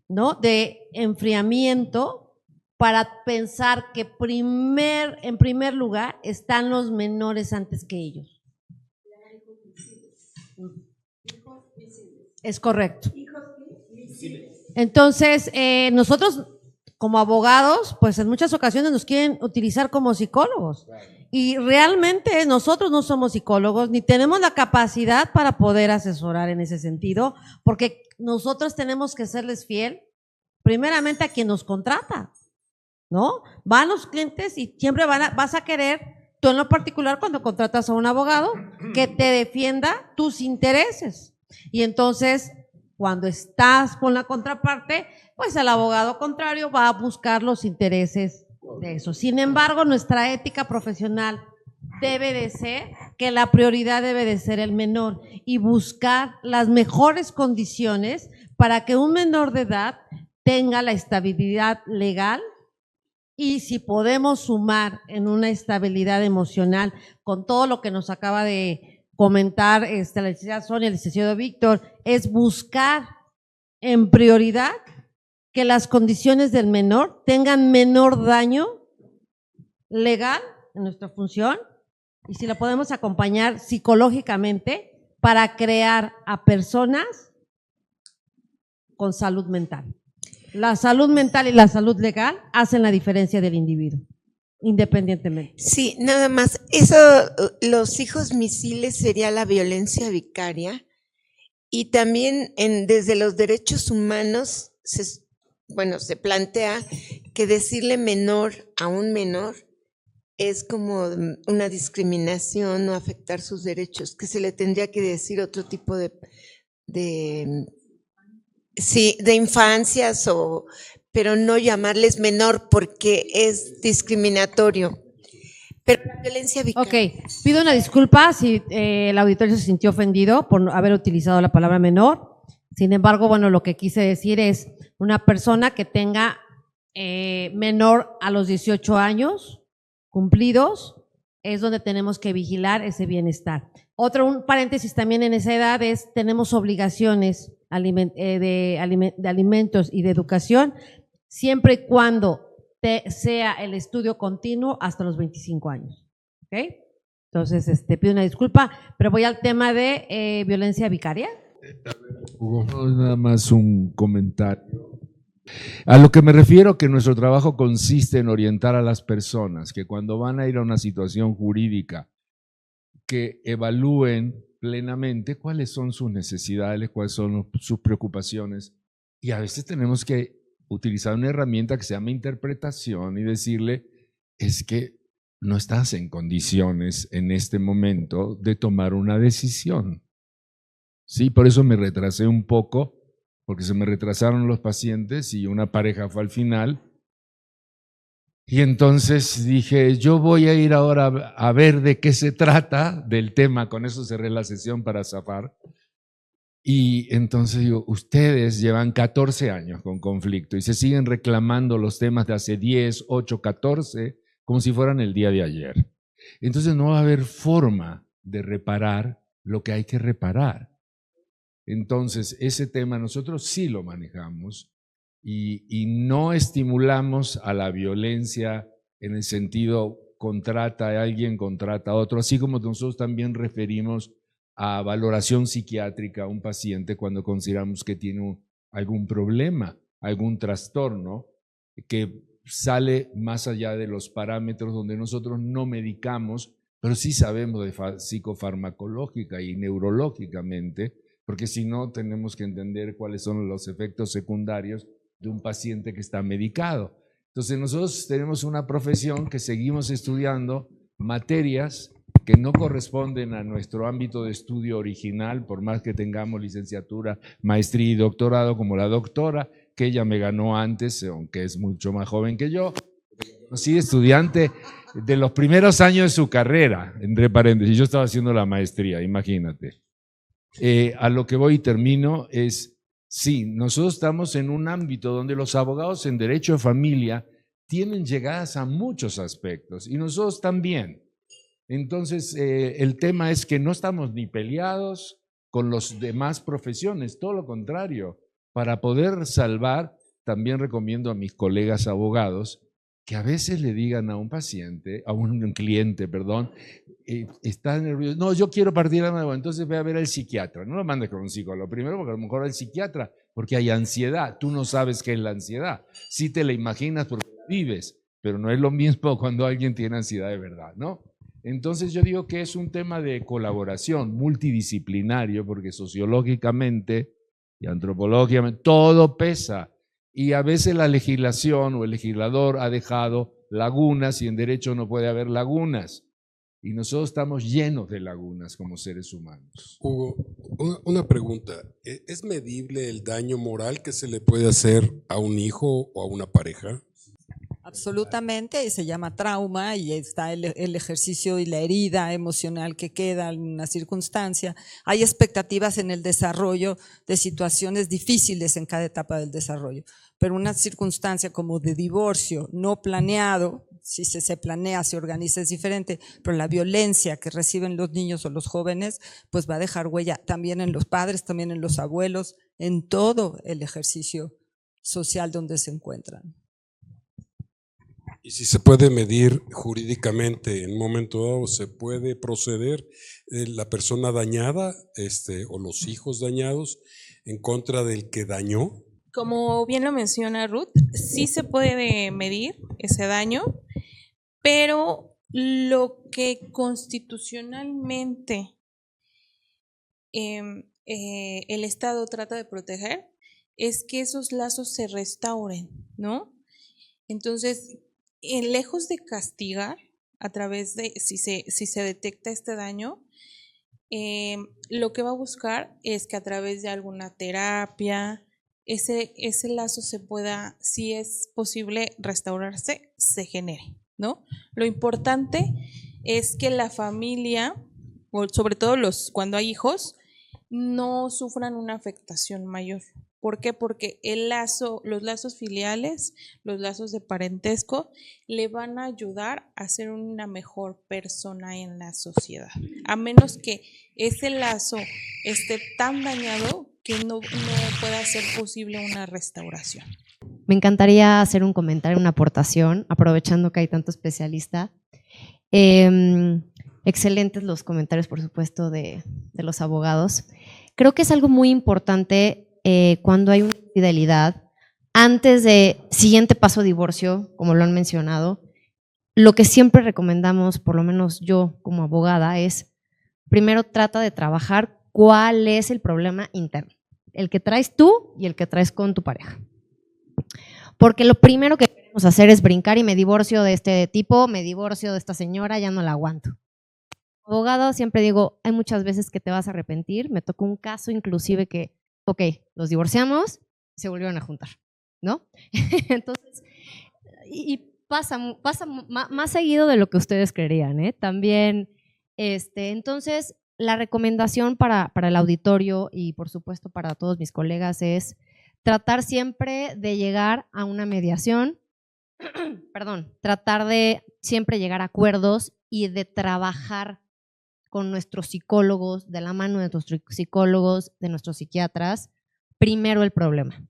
¿no?, de enfriamiento para pensar que en primer lugar están los menores antes que ellos. Es correcto. Entonces, nosotros como abogados, pues en muchas ocasiones nos quieren utilizar como psicólogos. Y realmente nosotros no somos psicólogos, ni tenemos la capacidad para poder asesorar en ese sentido, porque nosotros tenemos que serles fiel, primeramente a quien nos contrata, ¿no? Van los clientes y siempre vas a querer, tú en lo particular cuando contratas a un abogado, que te defienda tus intereses. Y entonces, cuando estás con la contraparte, pues el abogado contrario va a buscar los intereses de eso. Sin embargo, nuestra ética profesional debe de ser que la prioridad debe de ser el menor y buscar las mejores condiciones para que un menor de edad tenga la estabilidad legal, y si podemos sumar en una estabilidad emocional con todo lo que nos acaba de comentar la licenciada Sonia, el licenciado Víctor, es buscar en prioridad que las condiciones del menor tengan menor daño legal en nuestra función, y si la podemos acompañar psicológicamente para crear a personas con salud mental. La salud mental y la salud legal hacen la diferencia del individuo, independientemente. Sí, nada más. Eso, los hijos misiles sería la violencia vicaria, y también desde los derechos humanos se plantea que decirle menor a un menor es como una discriminación o afectar sus derechos, que se le tendría que decir otro tipo de infancias, pero no llamarles menor porque es discriminatorio. Pero la violencia vicaria. Ok, pido una disculpa si el auditorio se sintió ofendido por haber utilizado la palabra menor. Sin embargo, bueno, lo que quise decir es una persona que tenga menor a los 18 años cumplidos, es donde tenemos que vigilar ese bienestar. Un paréntesis también en esa edad es, tenemos obligaciones de alimentos y de educación, siempre y cuando sea el estudio continuo hasta los 25 años. ¿Ok? Entonces, pido una disculpa, pero voy al tema de violencia vicaria. Hugo, nada más un comentario. A lo que me refiero, que nuestro trabajo consiste en orientar a las personas que cuando van a ir a una situación jurídica, que evalúen plenamente cuáles son sus necesidades, cuáles son sus preocupaciones, y a veces tenemos que utilizar una herramienta que se llama interpretación y decirle, es que no estás en condiciones en este momento de tomar una decisión. Sí, por eso me retrasé un poco, porque se me retrasaron los pacientes y una pareja fue al final. Y entonces dije, yo voy a ir ahora a ver de qué se trata del tema, con eso cerré la sesión para zafar. Y entonces digo, ustedes llevan 14 años con conflicto y se siguen reclamando los temas de hace 10, 8, 14, como si fueran el día de ayer. Entonces no va a haber forma de reparar lo que hay que reparar. Entonces, ese tema nosotros sí lo manejamos y no estimulamos a la violencia en el sentido contrata a alguien, contrata a otro, así como nosotros también referimos a valoración psiquiátrica a un paciente cuando consideramos que tiene algún problema, algún trastorno que sale más allá de los parámetros donde nosotros no medicamos, pero sí sabemos de psicofarmacológica y neurológicamente, porque si no tenemos que entender cuáles son los efectos secundarios de un paciente que está medicado. Entonces nosotros tenemos una profesión que seguimos estudiando materias que no corresponden a nuestro ámbito de estudio original, por más que tengamos licenciatura, maestría y doctorado, como la doctora, que ella me ganó antes, aunque es mucho más joven que yo. Sí, estudiante de los primeros años de su carrera, entre paréntesis, yo estaba haciendo la maestría, imagínate. A lo que voy y termino es, sí, nosotros estamos en un ámbito donde los abogados en derecho de familia tienen llegadas a muchos aspectos y nosotros también. Entonces, el tema es que no estamos ni peleados con las demás profesiones, todo lo contrario. Para poder salvar, también recomiendo a mis colegas abogados que a veces le digan a un paciente, a un cliente, perdón, está nervioso, no, yo quiero partir de nuevo, entonces ve a ver al psiquiatra, no lo mandes con un psicólogo, primero porque a lo mejor al psiquiatra, porque hay ansiedad, tú no sabes qué es la ansiedad, sí te la imaginas porque la vives, pero no es lo mismo cuando alguien tiene ansiedad de verdad, ¿no? Entonces yo digo que es un tema de colaboración multidisciplinario, porque sociológicamente y antropológicamente todo pesa, y a veces la legislación o el legislador ha dejado lagunas y en derecho no puede haber lagunas. Y nosotros estamos llenos de lagunas como seres humanos. Hugo, una pregunta. ¿Es medible el daño moral que se le puede hacer a un hijo o a una pareja? Absolutamente, y se llama trauma y está el ejercicio y la herida emocional que queda en una circunstancia. Hay expectativas en el desarrollo de situaciones difíciles en cada etapa del desarrollo, pero una circunstancia como de divorcio no planeado, si se planea, se organiza es diferente, pero la violencia que reciben los niños o los jóvenes pues va a dejar huella también en los padres, también en los abuelos, en todo el ejercicio social donde se encuentran. Y si se puede medir jurídicamente en un momento dado, ¿se puede proceder la persona dañada o los hijos dañados en contra del que dañó? Como bien lo menciona Ruth, sí se puede medir ese daño, pero lo que constitucionalmente el Estado trata de proteger es que esos lazos se restauren, ¿no? Entonces, lejos de castigar a través de, si se detecta este daño, lo que va a buscar es que a través de alguna terapia, ese lazo se pueda, si es posible restaurarse, se genere, ¿no? Lo importante es que la familia, o sobre todo cuando hay hijos, no sufran una afectación mayor. ¿Por qué? Porque los lazos filiales, los lazos de parentesco, le van a ayudar a ser una mejor persona en la sociedad. A menos que ese lazo esté tan dañado que no pueda ser posible una restauración. Me encantaría hacer un comentario, una aportación, aprovechando que hay tanto especialista. Excelentes los comentarios, por supuesto, de los abogados. Creo que es algo muy importante cuando hay una infidelidad, antes de siguiente paso divorcio, como lo han mencionado, lo que siempre recomendamos, por lo menos yo como abogada, es primero trata de trabajar cuál es el problema interno, el que traes tú y el que traes con tu pareja. Porque lo primero que queremos hacer es brincar y me divorcio de este tipo, me divorcio de esta señora, ya no la aguanto. Como abogado siempre digo, hay muchas veces que te vas a arrepentir. Me tocó un caso inclusive que, ok, los divorciamos y se volvieron a juntar, ¿no? Entonces, y pasa más seguido de lo que ustedes creerían, ¿eh? También, entonces, la recomendación para el auditorio y por supuesto para todos mis colegas es tratar siempre de llegar a una mediación, tratar de siempre llegar a acuerdos y de trabajar con nuestros psicólogos, de la mano de nuestros psicólogos, de nuestros psiquiatras, primero el problema.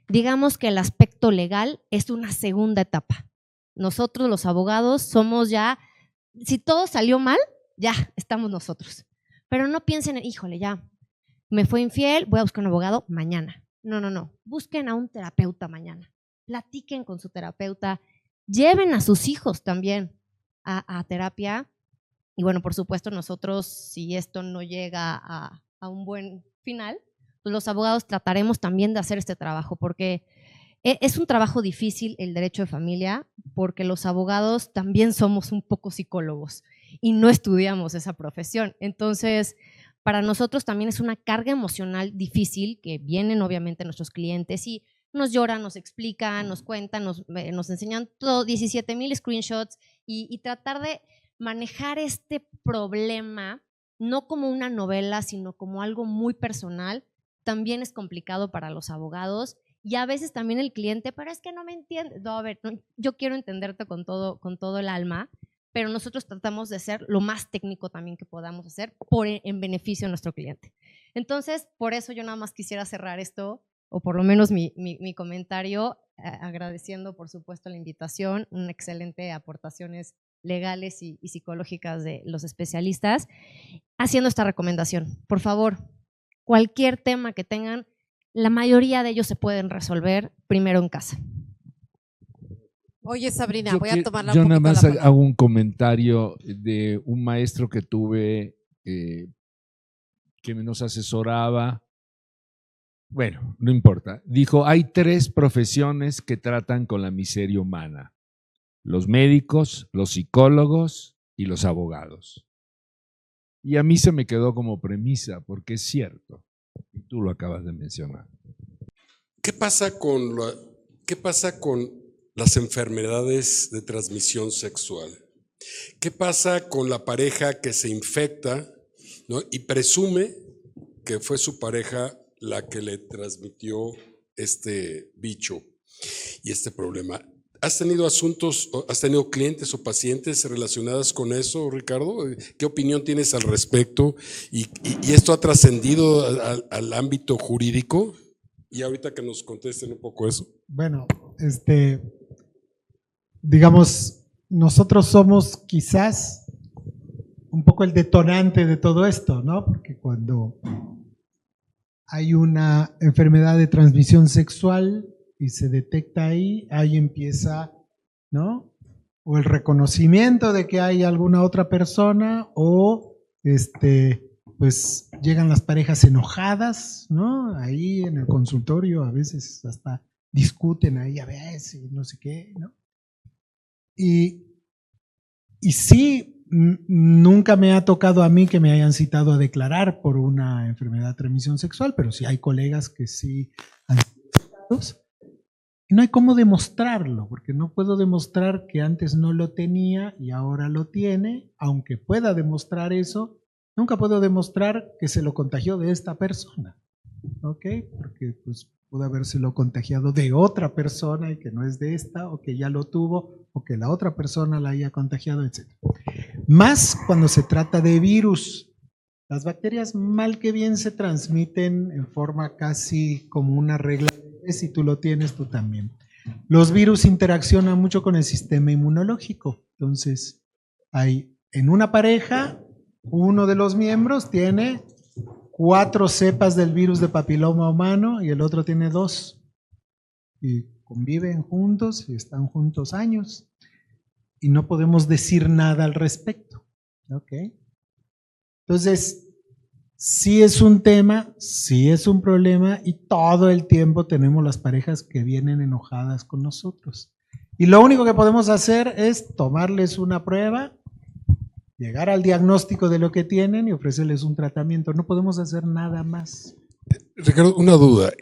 Digamos que el aspecto legal es una segunda etapa. Nosotros los abogados somos ya, si todo salió mal, ya estamos nosotros. Pero no piensen en, híjole, ya me fue infiel, voy a buscar un abogado mañana. No. Busquen a un terapeuta mañana. Platiquen con su terapeuta. Lleven a sus hijos también a terapia. Y bueno, por supuesto, nosotros, si esto no llega a un buen final, pues los abogados trataremos también de hacer este trabajo, porque es un trabajo difícil el derecho de familia, porque los abogados también somos un poco psicólogos y no estudiamos esa profesión. Entonces, para nosotros también es una carga emocional difícil, que vienen obviamente nuestros clientes y nos lloran, nos explican, nos cuentan, nos enseñan todo, 17,000 screenshots y tratar de manejar este problema no como una novela, sino como algo muy personal, también es complicado para los abogados y a veces también el cliente, pero es que no me entiende. No, a ver, no, yo quiero entenderte con todo el alma, pero nosotros tratamos de ser lo más técnico también que podamos hacer en beneficio de nuestro cliente. Entonces, por eso yo nada más quisiera cerrar esto, o por lo menos mi comentario, agradeciendo por supuesto la invitación, una excelente aportaciones legales y psicológicas de los especialistas, haciendo esta recomendación. Por favor, cualquier tema que tengan, la mayoría de ellos se pueden resolver primero en casa. Oye, Sabrina, voy a tomarla yo un nada poquito más la palabra. hago un comentario de un maestro que tuve que nos asesoraba. Bueno, no importa. Dijo, hay 3 profesiones que tratan con la miseria humana: los médicos, los psicólogos y los abogados. Y a mí se me quedó como premisa, porque es cierto, y tú lo acabas de mencionar. ¿Qué pasa con las enfermedades de transmisión sexual? ¿Qué pasa con la pareja que se infecta, ¿no?, y presume que fue su pareja la que le transmitió este bicho y este problema? ¿Has tenido clientes o pacientes relacionadas con eso, Ricardo? ¿Qué opinión tienes al respecto? ¿Y esto ha trascendido al ámbito jurídico? Y ahorita que nos contesten un poco eso. Bueno, digamos, nosotros somos quizás un poco el detonante de todo esto, ¿no? Porque cuando hay una enfermedad de transmisión sexual y se detecta ahí empieza, ¿no?, o el reconocimiento de que hay alguna otra persona, o pues llegan las parejas enojadas, ¿no? Ahí en el consultorio a veces hasta discuten ahí a veces, no sé qué, ¿no? Y sí, nunca me ha tocado a mí que me hayan citado a declarar por una enfermedad de transmisión sexual, pero sí hay colegas que sí han sido citados. Y no hay cómo demostrarlo, porque no puedo demostrar que antes no lo tenía y ahora lo tiene. Aunque pueda demostrar eso, nunca puedo demostrar que se lo contagió de esta persona, ¿ok? Porque pues pudo habérselo contagiado de otra persona y que no es de esta, o que ya lo tuvo, o que la otra persona la haya contagiado, etc. Más cuando se trata de virus. Las bacterias mal que bien se transmiten en forma casi como una regla. Si tú lo tienes, tú también. Los virus interaccionan mucho con el sistema inmunológico. Entonces, hay en una pareja, uno de los miembros tiene 4 cepas del virus de papiloma humano y el otro tiene 2. Y conviven juntos y están juntos años. Y no podemos decir nada al respecto. ¿Ok? Entonces, sí es un tema, sí es un problema, y todo el tiempo tenemos las parejas que vienen enojadas con nosotros. Y lo único que podemos hacer es tomarles una prueba, llegar al diagnóstico de lo que tienen y ofrecerles un tratamiento. No podemos hacer nada más. Ricardo, una duda.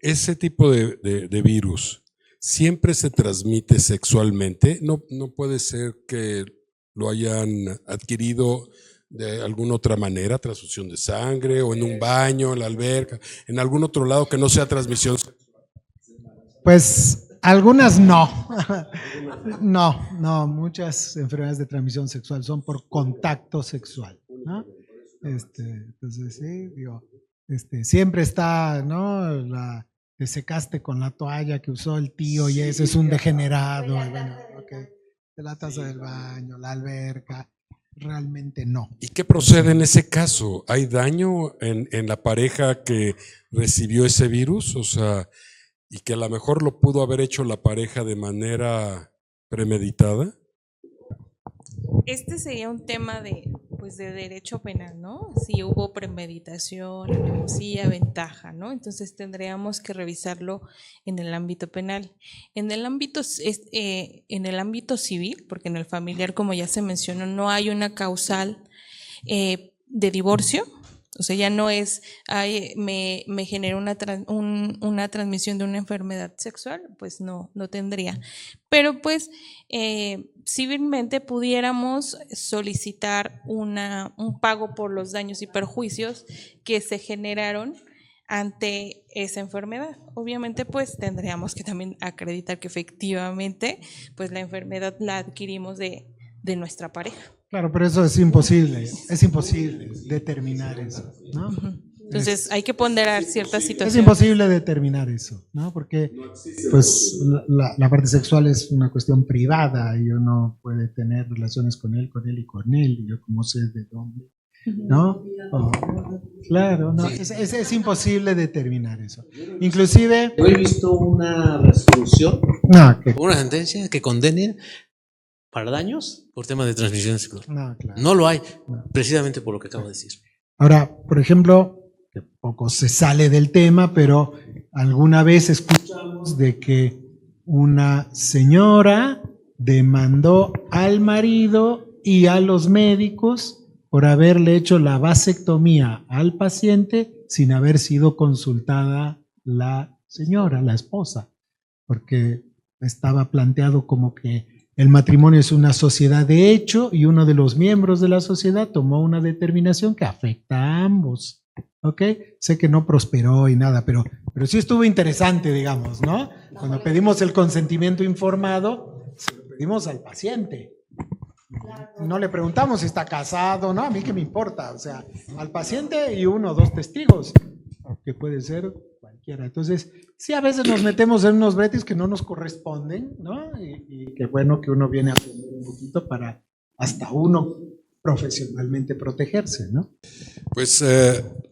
Ese tipo de virus siempre se transmite sexualmente. No puede ser que lo hayan adquirido de alguna otra manera, transfusión de sangre, o en un baño, en la alberca, en algún otro lado que no sea transmisión sexual. Pues algunas no. No, muchas enfermedades de transmisión sexual son por contacto sexual, ¿no? Entonces sí, digo, siempre está, ¿no?, te secaste con la toalla que usó el tío y ese es un degenerado, bueno, okay. De la taza del baño, la alberca. Realmente no. ¿Y qué procede en ese caso? ¿Hay daño en la pareja que recibió ese virus? O sea, y que a lo mejor lo pudo haber hecho la pareja de manera premeditada. Este sería un tema de derecho penal, ¿no? Si hubo premeditación, alevosía, ventaja, ¿no? Entonces tendríamos que revisarlo en el ámbito penal. En el ámbito civil, porque en el familiar, como ya se mencionó, no hay una causal de divorcio. O sea, ya no es, ay, me genera una transmisión de una enfermedad sexual, pues no tendría. Pero pues civilmente pudiéramos solicitar un pago por los daños y perjuicios que se generaron ante esa enfermedad. Obviamente pues tendríamos que también acreditar que efectivamente pues la enfermedad la adquirimos de nuestra pareja. Claro, pero eso es imposible determinar eso, ¿no? Entonces hay que ponderar ciertas situaciones. Es imposible determinar eso, ¿no? Porque pues la parte sexual es una cuestión privada y uno puede tener relaciones con él y yo como sé de dónde, ¿no? Claro, no, es imposible determinar eso. Inclusive... Yo he visto una resolución, una sentencia que condene para daños por temas de transmisión sexual. No lo hay, precisamente por lo que acabo de decir. Ahora, por ejemplo, que poco se sale del tema, pero alguna vez escuchamos de que una señora demandó al marido y a los médicos por haberle hecho la vasectomía al paciente sin haber sido consultada la señora, la esposa, porque estaba planteado como que el matrimonio es una sociedad de hecho y uno de los miembros de la sociedad tomó una determinación que afecta a ambos. ¿Ok? Sé que no prosperó y nada, pero sí estuvo interesante, digamos, ¿no? Cuando pedimos el consentimiento informado, se lo pedimos al paciente. No le preguntamos si está casado, ¿no? A mí qué me importa. O sea, al paciente y 1 o 2 testigos, que puede ser cualquiera. Entonces, sí, a veces nos metemos en unos bretes que no nos corresponden, ¿no? Y qué bueno que uno viene a aprender un poquito para hasta uno profesionalmente protegerse, ¿no? Pues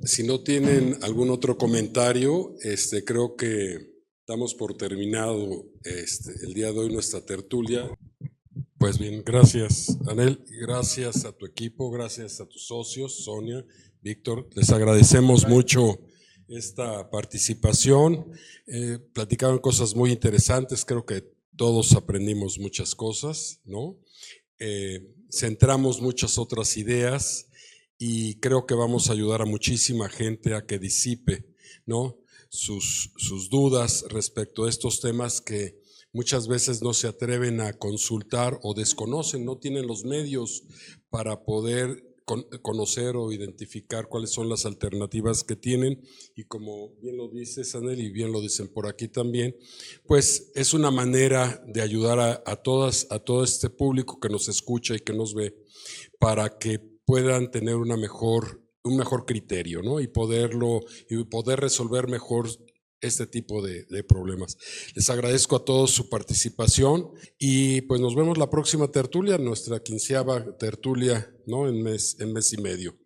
si no tienen algún otro comentario, creo que damos por terminado el día de hoy nuestra tertulia. Pues bien, gracias, Anel, gracias a tu equipo, gracias a tus socios, Sonia, Víctor, les agradecemos mucho esta participación. Platicaron cosas muy interesantes, creo que todos aprendimos muchas cosas, ¿no? Centramos muchas otras ideas y creo que vamos a ayudar a muchísima gente a que disipe, ¿no? sus dudas respecto a estos temas que muchas veces no se atreven a consultar o desconocen, no tienen los medios para poder conocer o identificar cuáles son las alternativas que tienen, y como bien lo dices, Anel, y bien lo dicen por aquí también, pues es una manera de ayudar a todo este público que nos escucha y que nos ve, para que puedan tener un mejor criterio, ¿no? Y poder resolver mejor este tipo de problemas. Les agradezco a todos su participación y pues nos vemos la próxima tertulia, nuestra 15ª tertulia, ¿no? en mes y medio.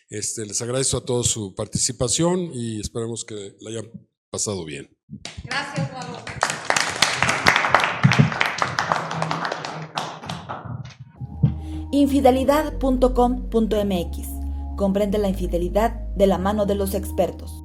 Les agradezco a todos su participación y esperemos que la hayan pasado bien. Gracias, Pablo. Infidelidad.com.mx. Comprende la infidelidad de la mano de los expertos.